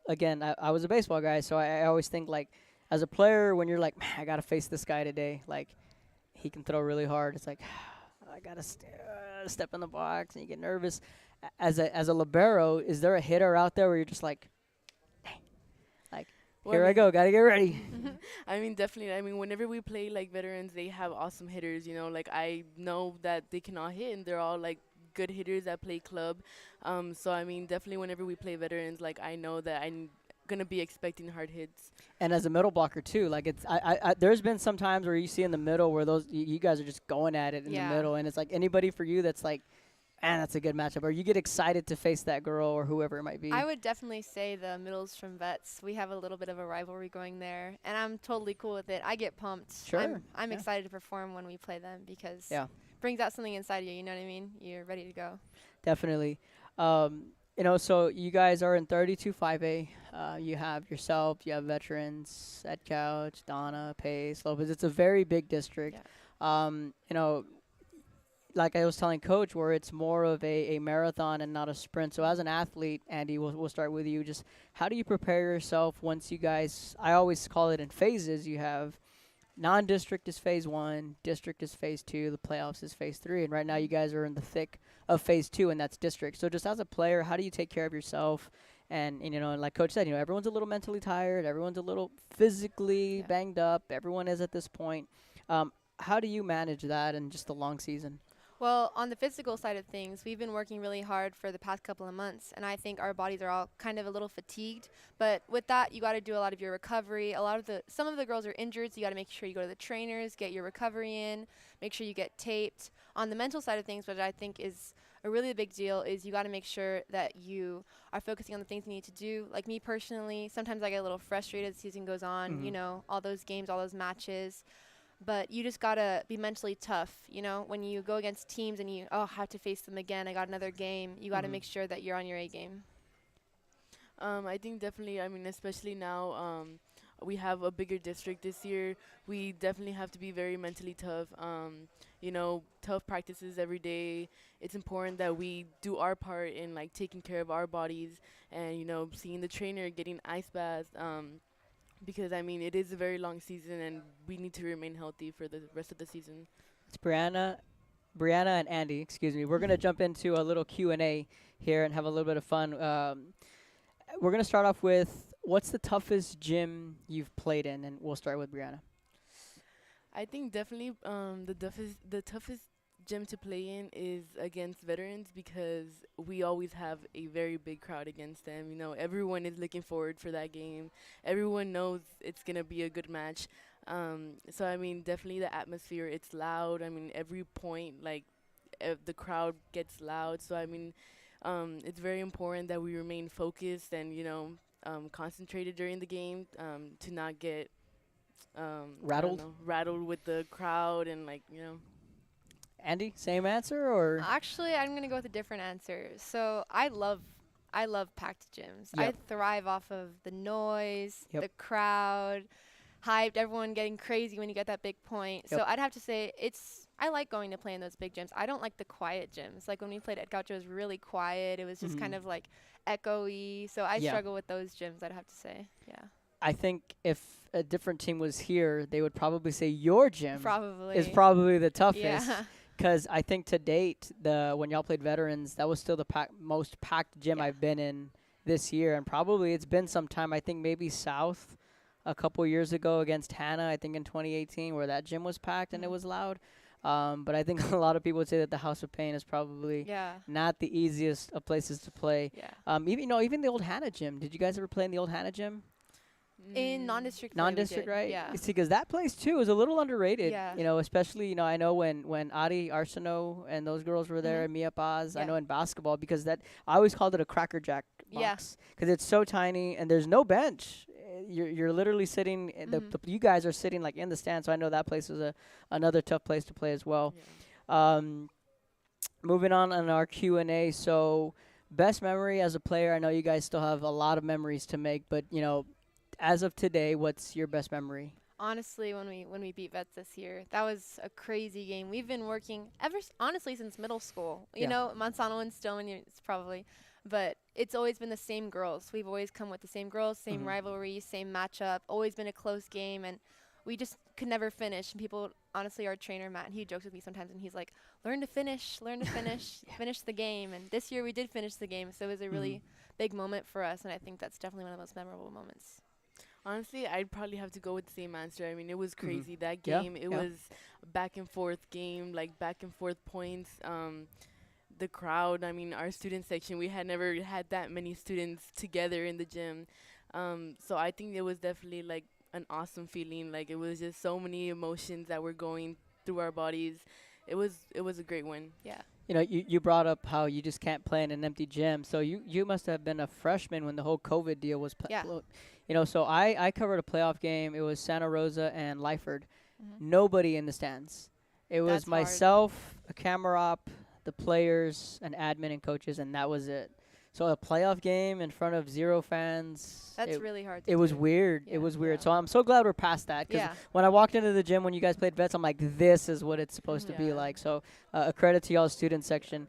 again, I was a baseball guy, so I always think like, as a player, when you're like, man, I got to face this guy today, like, he can throw really hard. It's like, I got to step in the box, and you get nervous. As a libero, is there a hitter out there where you're just like, dang, like, here I go, got to get ready? I mean, definitely. I mean, whenever we play, like, veterans, they have awesome hitters, like, I know that they can all hit, and they're all, like, good hitters that play club. So I mean, definitely whenever we play veterans, like I know that I'm gonna be expecting hard hits. And as a middle blocker too, like it's there's been some times where you see in the middle where those you guys are just going at it in the middle, and it's like anybody for you that's like, man, that's a good matchup, or you get excited to face that girl or whoever it might be. I would definitely say the middles from vets. We have a little bit of a rivalry going there, and I'm totally cool with it. I get pumped. Sure. I'm excited to perform when we play them because Yeah. brings out something inside you. You know what I mean? You're ready to go. Definitely. You know, so you guys are in 32 5A. You have yourself, you have veterans, Ed Couch, Donna, Pace, Lopez. It's a very big district. You know, like I was telling Coach, where it's more of a marathon and not a sprint. So as an athlete, Andie, we'll start with you. Just how do you prepare yourself once you guys, I always call it in phases. You have non-district is phase 1, district is phase 2, the playoffs is phase 3, and right now you guys are in the thick of phase 2, and that's district. So just as a player, how do you take care of yourself? And you know, like Coach said, you know, everyone's a little mentally tired, everyone's a little physically banged up, everyone is at this point. How do you manage that in just a long season? Well, on the physical side of things, we've been working really hard for the past couple of months, and I think our bodies are all kind of a little fatigued. But with that, you got to do a lot of your recovery. Some of the girls are injured, so you got to make sure you go to the trainers, get your recovery in, make sure you get taped. On the mental side of things, which I think is a really big deal, is you got to make sure that you are focusing on the things you need to do. Like me personally, sometimes I get a little frustrated as the season goes on, you know, all those games, all those matches. But you just got to be mentally tough, you know, when you go against teams and you, have to face them again. I got another game. You got to make sure that you're on your A game. I think definitely, I mean, especially now, we have a bigger district this year. We definitely have to be very mentally tough. You know, tough practices every day. It's important that we do our part in, like, taking care of our bodies and, you know, seeing the trainer, getting ice baths. Because, I mean, it is a very long season, and we need to remain healthy for the rest of the season. It's Bryanna and Andie, excuse me. We're going to jump into a little Q&A here and have a little bit of fun. We're going to start off with, what's the toughest gym you've played in? And we'll start with Bryanna. I think definitely the toughest gym to play in is against veterans because we always have a very big crowd against them. You know, everyone is looking forward for that game. Everyone knows it's going to be a good match. So, I mean, definitely the atmosphere, it's loud. I mean, every point, like, the crowd gets loud. So, I mean, it's very important that we remain focused and, you know, concentrated during the game to not get rattled with the crowd and, like, you know. Andie, same answer or? Actually, I'm going to go with a different answer. So I love packed gyms. Yep. I thrive off of the noise, Yep. the crowd, hyped, everyone getting crazy when you get that big point. Yep. So I'd have to say I like going to play in those big gyms. I don't like the quiet gyms. Like when we played at Gaucho, it was really quiet. It was just kind of like echoey. So I struggle with those gyms, I'd have to say. Yeah. I think if a different team was here, they would probably say your gym is probably the toughest. Yeah. Because I think to date, when y'all played veterans, that was still the most packed gym I've been in this year. And probably it's been some time. I think maybe South a couple years ago against Hannah, I think in 2018, where that gym was packed and it was loud. But I think a lot of people would say that the House of Pain is probably not the easiest of places to play. Yeah. Even the old Hannah gym. Did you guys ever play in the old Hannah gym? In non-district. Non-district, right? Yeah. See, because that place too is a little underrated. Yeah. You know, especially I know when Andie Arsenault and those girls were there, and Mia Paz. I know in basketball because I always called it a Cracker Jack box because it's so tiny and there's no bench. You're literally sitting. You guys are sitting like in the stand, so I know that place is another tough place to play as well. Yeah. Moving on our Q&A. So, best memory as a player. I know you guys still have a lot of memories to make, but as of today, what's your best memory? Honestly, when we beat Vets this year, that was a crazy game. We've been working honestly since middle school. You know, Manzano and Stillman, it's probably, but it's always been the same girls. We've always come with the same girls, same rivalry, same matchup. Always been a close game, and we just could never finish. And people, honestly, our trainer Matt, he jokes with me sometimes, and he's like, "Learn to finish, finish the game." And this year we did finish the game, so it was a really big moment for us, and I think that's definitely one of the most memorable moments. Honestly, I'd probably have to go with the same answer. I mean, it was crazy. That game, it was back and forth game, like back and forth points. the crowd. I mean, our student section, we had never had that many students together in the gym. So I think it was definitely like an awesome feeling. Like, it was just so many emotions that were going through our bodies. It was a great win. Yeah. You know, you brought up how you just can't play in an empty gym. So you must have been a freshman when the whole COVID deal was Yeah. You know, so I covered a playoff game. It was Santa Rosa and Lyford. Nobody in the stands. It was That's hard. myself, a camera op, the players, an admin and coaches, and that was it. So a playoff game in front of 0 fans. That's really hard to It was do. weird. It was weird. So I'm so glad we're past that. Because Yeah. when I walked into the gym when you guys played vets, I'm like, this is what it's supposed to be like. So a credit to y'all student section.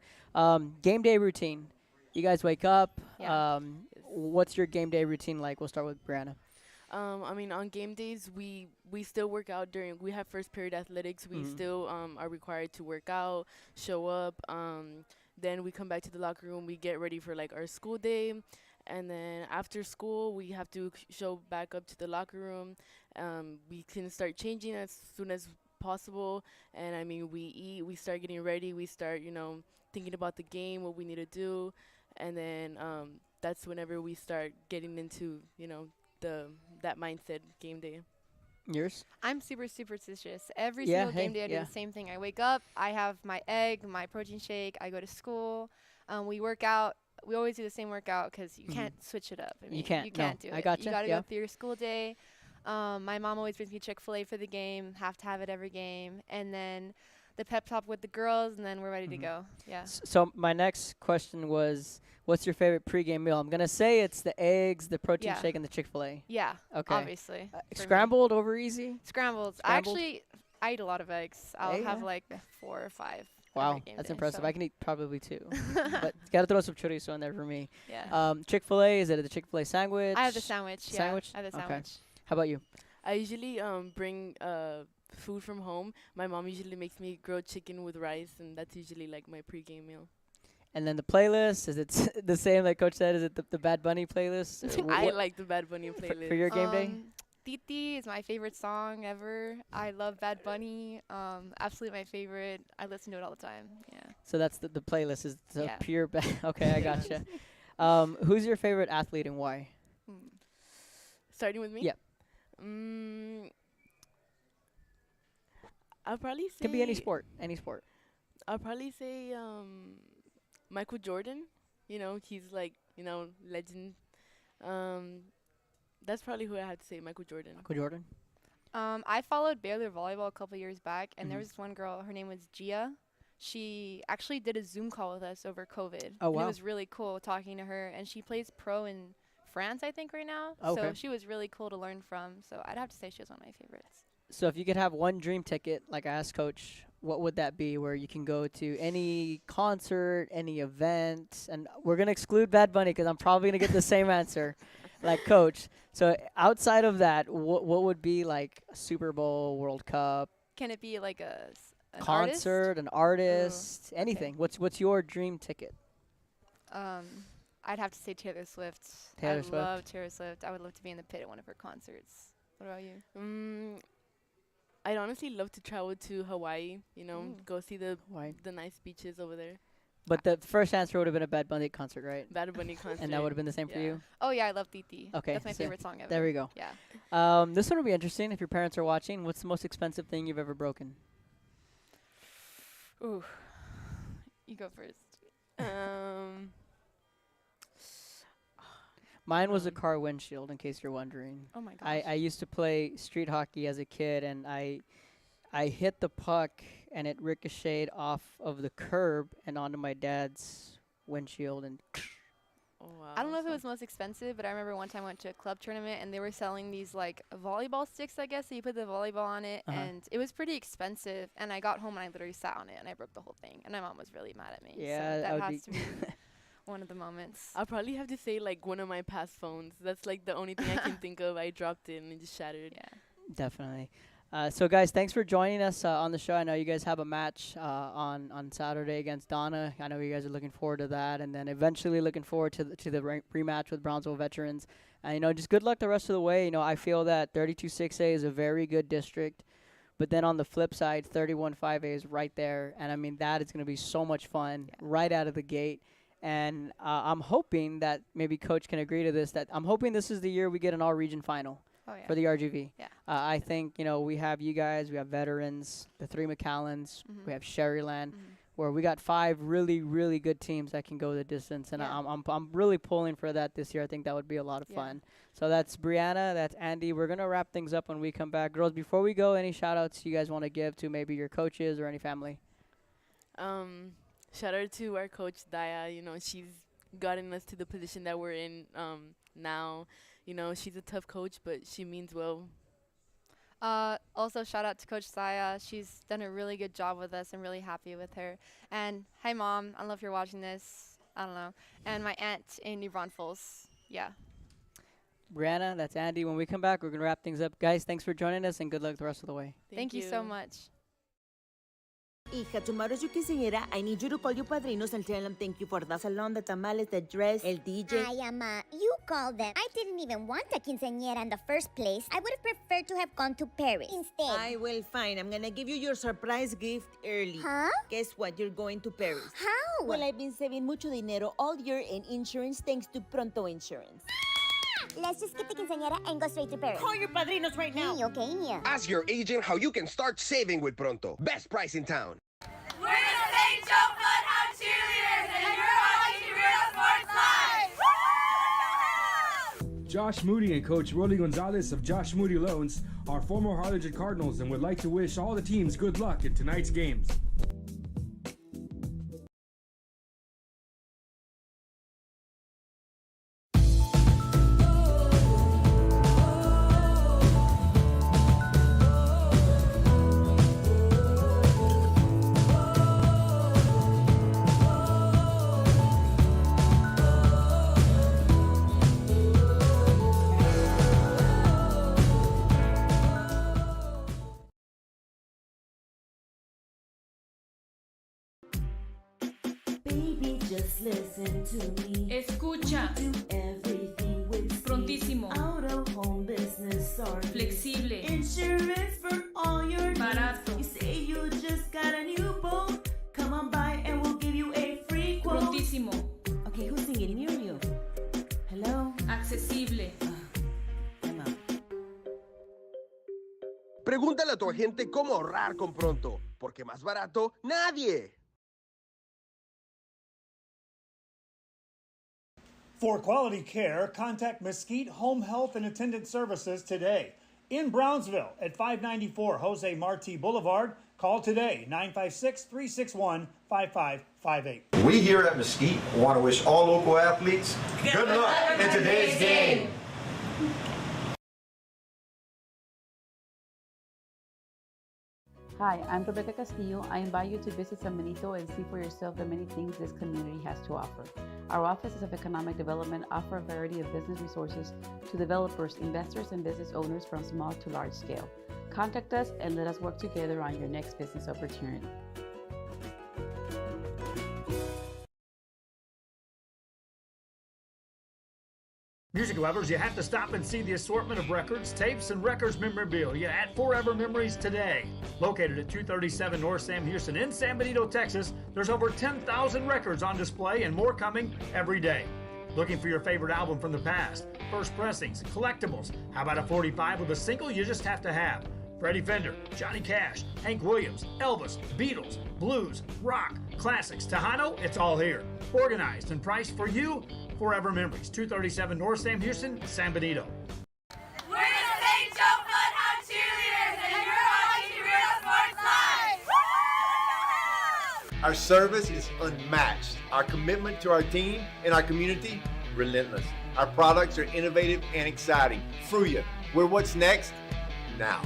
Game day routine. You guys wake up. Yeah. What's your game day routine like? We'll start with Bryanna. I mean, on game days, we still work out we have first period athletics. We still are required to work out, show up. Then we come back to the locker room. We get ready for like our school day. And then after school, we have to show back up to the locker room. We can start changing as soon as possible. And I mean, we eat, we start getting ready. We start, thinking about the game, what we need to do. And then that's whenever we start getting into, that mindset game day. Yours? I'm super superstitious. Every Yeah, single game hey, day I do yeah. the same thing. I wake up, I have my egg, my protein shake, I go to school, we work out. We always do the same workout because you can't switch it up. I mean, You can't, You can't no. do I it. gotcha, You got to yeah. go through your school day. My mom always brings me Chick-fil-A for the game. Have to have it every game. And then the pep talk with the girls, and then we're ready to go. Yeah. So my next question was, what's your favorite pregame meal? I'm going to say it's the eggs, the protein Yeah. shake, and the Chick-fil-A. Yeah. Okay. Obviously. for me. Scrambled over easy? Scrambled. Scrambled? I eat a lot of eggs. I'll Hey, have yeah. like 4 or 5. Wow, every game that's day, impressive. so. I can eat probably 2. But got to throw some chorizo in there for me. Yeah. Chick-fil-A, is it the Chick-fil-A sandwich? I have the sandwich. Yeah. Sandwich? I have the Okay. sandwich. How about you? I usually bring food from home. My mom usually makes me grilled chicken with rice, and that's usually like my pregame meal. And then the playlist, is it the same like Coach said? Is it the Bad Bunny playlist? Or I what- like the Bad Bunny playlist. for your game day? Titi is my favorite song ever. I love Bad Bunny. Absolutely my favorite. I listen to it all the time. Yeah. So that's the playlist is the Yeah. pure okay, I gotcha. Who's your favorite athlete and why? Starting with me? Yeah. I'll probably say Can be any sport. Any sport. I'll probably say Michael Jordan. He's like, legend. That's probably who I have to say, Michael Jordan. Michael Jordan. I followed Baylor Volleyball a couple years back, and there Mhm. was this one girl. Her name was Gia. She actually did a Zoom call with us over COVID. Oh, and wow. it was really cool talking to her. And she plays pro in France, I think, right now. Okay. So she was really cool to learn from. So I'd have to say she was one of my favorites. So if you could have one dream ticket, like I asked Coach, what would that be? Where you can go to any concert, any event, and we're gonna exclude Bad Bunny because I'm probably gonna get the same answer, like Coach. So outside of that, what would be like a Super Bowl, World Cup, Can it be like an concert, an artist, anything? What's your dream ticket? artist? I'd have to say Taylor Swift. Taylor I Swift. love Taylor Swift. I would love to be in the pit at one of her concerts. What about you? I'd honestly love to travel to Hawaii, Mm. go see the Hawaii. the nice beaches over there. But the first answer would have been a Bad Bunny concert, right? Bad Bunny concert. And that would have been the same for Yeah. you? Oh, yeah, I love Titi. Okay. That's my so favorite song ever. There we go. Yeah. This one will be interesting if your parents are watching. What's the most expensive thing you've ever broken? Ooh. You go first. Mine was a car windshield, in case you're wondering. Oh my I gosh. used to play street hockey as a kid, and I hit the puck, and it ricocheted off of the curb and onto my dad's windshield, and Oh, wow. I don't know if it was most expensive, but I remember one time I went to a club tournament and they were selling these like volleyball sticks, I guess. So you put the volleyball on it, and it was pretty expensive. And I got home and I literally sat on it and I broke the whole thing. And my mom was really mad at me. Yeah, so that that would has be to be one of the moments. I'll probably have to say like one of my past phones. That's like the only thing I can think of. I dropped it and it just shattered. Yeah. definitely. So, guys, thanks for joining us on the show. I know you guys have a match on Saturday against Donna. I know you guys are looking forward to that, and then eventually looking forward to the rematch with Brownsville veterans. And just good luck the rest of the way. I feel that 32-6A is a very good district. But then on the flip side, 31-5A is right there. And, I mean, that is going to be so much fun right out of the gate. And I'm hoping that maybe Coach can agree to this, that I'm hoping this is the year we get an all-region final for the RGV. Yeah. I think, we have you guys, we have veterans, the 3 McAllens, we have Sherryland, where we got 5 really, really good teams that can go the distance. And I'm really pulling for that this year. I think that would be a lot of fun. So that's Bryanna, that's Andie. We're going to wrap things up when we come back. Girls, before we go, any shout-outs you guys want to give to maybe your coaches or any family? Shout out to our coach, Daya. She's gotten us to the position that we're in now. She's a tough coach, but she means well. Also, shout out to Coach Daya. She's done a really good job with us. I'm really happy with her. And hi, Mom. I don't know if you're watching this. I don't know. And my aunt in New Braunfels. Yeah. Bryanna, that's Andie. When we come back, we're going to wrap things up. Guys, thanks for joining us, and good luck the rest of the way. Thank you so much. Hija, tomorrow's your quinceañera. I need you to call your padrinos and tell them thank you for the salon, the tamales, the dress, el DJ. Ay, Ama, you called them. I didn't even want a quinceañera in the first place. I would have preferred to have gone to Paris instead. I will, fine. I'm gonna give you your surprise gift early. Huh? Guess what? You're going to Paris. How? Well, I've been saving mucho dinero all year in insurance thanks to Pronto Insurance. Let's just skip the quinceañera and go straight to Paris. Call your padrinos right now. Okay. Ask your agent how you can start saving with Pronto. Best price in town. We're the St. Joe Floodhound Cheerleaders, and you're watching Real Sports Live! Josh Moody and Coach Rolly Gonzalez of Josh Moody Loans are former Harlingen Cardinals and would like to wish all the teams good luck in tonight's games. Baby, just listen to me. Escucha. Do everything with prontísimo. Out of home business or flexible. Insurance for all your barato. Needs. You say you just got a new boat. Come on by and we'll give you a free quote. Prontísimo. Okay, who's singing near you? Hello? Accesible. I'm out. Pregúntale a tu agente cómo ahorrar con Pronto, porque más barato, nadie. For quality care, contact Mesquite Home Health and Attendant Services today. In Brownsville at 594 Jose Marti Boulevard, call today 956-361-5558. We here at Mesquite want to wish all local athletes good luck in today's game. Hi, I'm Rebecca Castillo. I invite you to visit San Benito and see for yourself the many things this community has to offer. Our offices of economic development offer a variety of business resources to developers, investors, and business owners from small to large scale. Contact us and let us work together on your next business opportunity. Music lovers, you have to stop and see the assortment of records, tapes, and records memorabilia at Forever Memories today. Located at 237 North Sam Houston in San Benito, Texas, there's over 10,000 records on display and more coming every day. Looking for your favorite album from the past, first pressings, collectibles. How about a 45 with a single you just have to have? Freddie Fender, Johnny Cash, Hank Williams, Elvis, Beatles, blues, rock, classics, Tejano, it's all here. Organized and priced for you. Forever Memories, 237 North Sam Houston, San Benito. We're the St. Joe Floodhound Cheerleaders, and you're watching Real Sports Live! Our service is unmatched. Our commitment to our team and our community, relentless. Our products are innovative and exciting. Fruya, we're what's next now.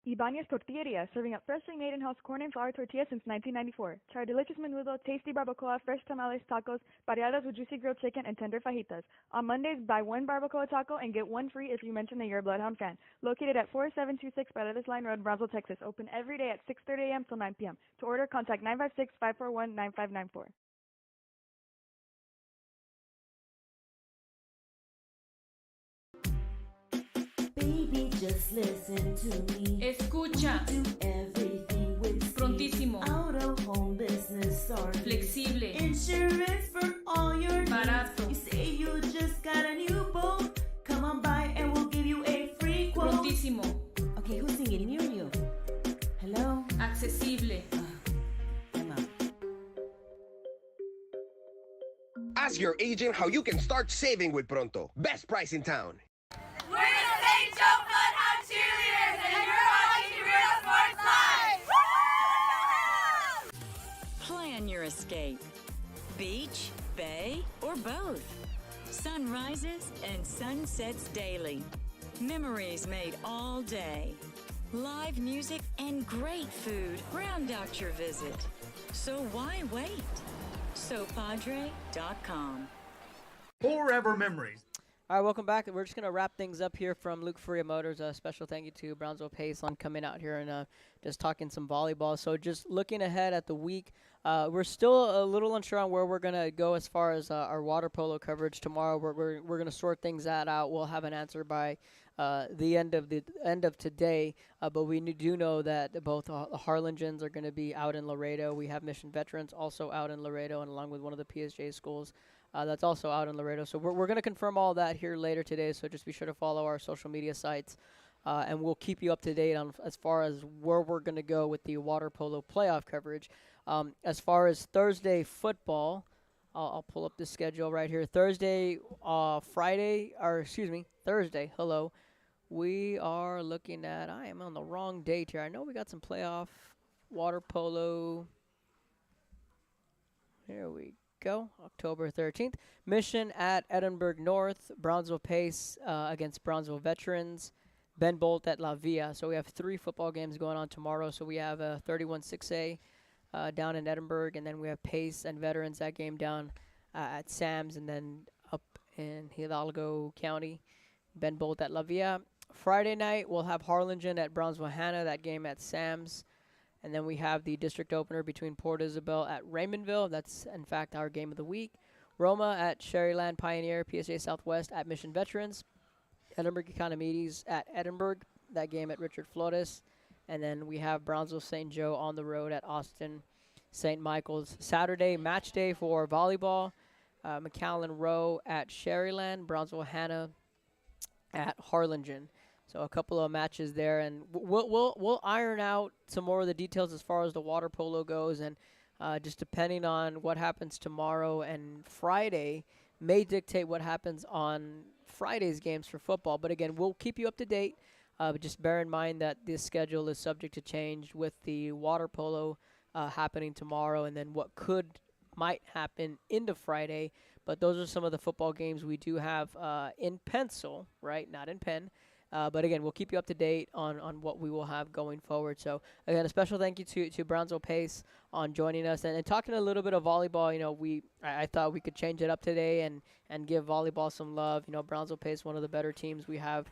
Ibanez Tortilleria, serving up freshly made in-house corn and flour tortillas since 1994. Try our delicious menudo, tasty barbacoa, fresh tamales, tacos, variadas with juicy grilled chicken, and tender fajitas. On Mondays, buy one barbacoa taco and get one free if you mention that you're a Bloodhound fan. Located at 4726 Paredes Line Road, Brownsville, Texas. Open every day at 6:30 a.m. till 9 p.m. To order, contact 956-541-9594. just listen to me. Escucha. Do everything with speed. Prontísimo. Auto, home, business, or Flexible. insurance for all your Barato. needs. You say you just got a new boat. Come on by and we'll give you a free quote. Prontísimo. Okay, who's singing near you? Hello? Accesible. I'm out. Ask your agent how you can start saving with Pronto. Best price in town. We're the St. Joe Bloodhound Cheerleaders, and you're watching Real Sports Live! Plan your escape. Beach, bay, or both. Sunrises and sunsets daily. Memories made all day. Live music and great food round out your visit. So why wait? SoPadre.com. Forever memories. All right, welcome back. We're just going to wrap things up here from Luke Faria Motors. A special thank you to Brownsville Pace on coming out here and just talking some volleyball. So just looking ahead at the week, we're still a little unsure on where we're going to go as far as our water polo coverage tomorrow. We're going to sort things out. We'll have an answer by the end of today. But we do know that both the Harlingens are going to be out in Laredo. We have Mission Veterans also out in Laredo, and along with one of the PSJ schools. That's also out in Laredo. So we're going to confirm all that here later today. So just be sure to follow our social media sites, and we'll keep you up to date on as far as where we're going to go with the water polo playoff coverage. As far as Thursday football, I'll pull up the schedule right here. Thursday. Hello. We are looking at. I am on the wrong date here. I know we got some playoff water polo. Here we go. October 13th. Mission at Edinburgh North. Brownsville Pace against Brownsville Veterans. Ben Bolt at La Villa. So we have 3 football games going on tomorrow. So we have a 31-6A down in Edinburgh, and then we have Pace and Veterans, that game down at Sam's, and then up in Hidalgo County. Ben Bolt at La Villa. Friday night, we'll have Harlingen at Brownsville Hanna, that game at Sam's. And then we have the district opener between Port Isabel at Raymondville. That's, in fact, our game of the week. Roma at Sherryland Pioneer, PSA Southwest at Mission Veterans. Edinburgh Economides at Edinburgh, that game at Richard Flores. And then we have Brownsville St. Joe on the road at Austin St. Michael's. Saturday, match day for volleyball. McAllen Row at Sherryland, Brownsville Hanna at Harlingen. So a couple of matches there, and we'll iron out some more of the details as far as the water polo goes, and just depending on what happens tomorrow and Friday may dictate what happens on Friday's games for football. But again, we'll keep you up to date. But just bear in mind that this schedule is subject to change with the water polo happening tomorrow, and then what might happen into Friday. But those are some of the football games we do have in pencil, right? Not in pen. But again, we'll keep you up to date on what we will have going forward. So again, a special thank you to Brownsville Pace on joining us and talking a little bit of volleyball. You know, I thought we could change it up today and give volleyball some love. You know, Brownsville Pace, one of the better teams we have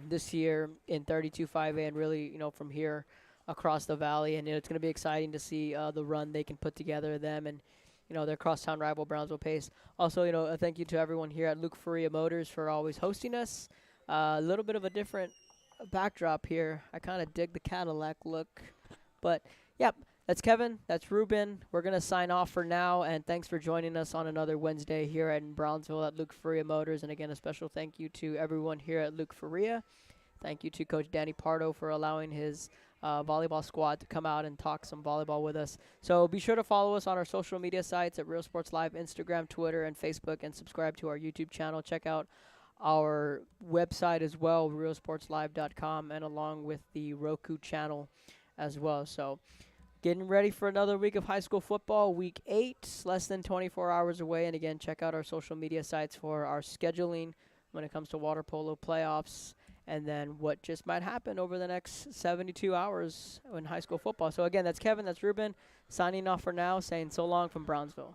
this year in 32-5A, and really, you know, from here across the valley. And it's going to be exciting to see the run they can put together, them and, you know, their crosstown rival Brownsville Pace. Also, you know, a thank you to everyone here at Luke Faria Motors for always hosting us. A little bit of a different backdrop here. I kind of dig the Cadillac look. But, yep, that's Kevin. That's Ruben. We're going to sign off for now, and thanks for joining us on another Wednesday here in Brownsville at Luke Faria Motors. And, again, a special thank you to everyone here at Luke Faria. Thank you to Coach Danny Pardo for allowing his volleyball squad to come out and talk some volleyball with us. So be sure to follow us on our social media sites at Real Sports Live, Instagram, Twitter, and Facebook, and subscribe to our YouTube channel. Check out our website as well, realsportslive.com, and along with the Roku channel as well. So getting ready for another week of high school football, week 8, less than 24 hours away. And again, check out our social media sites for our scheduling when it comes to water polo playoffs, and then what just might happen over the next 72 hours in high school football. So again, that's Kevin, that's Ruben, signing off for now, saying so long from Brownsville.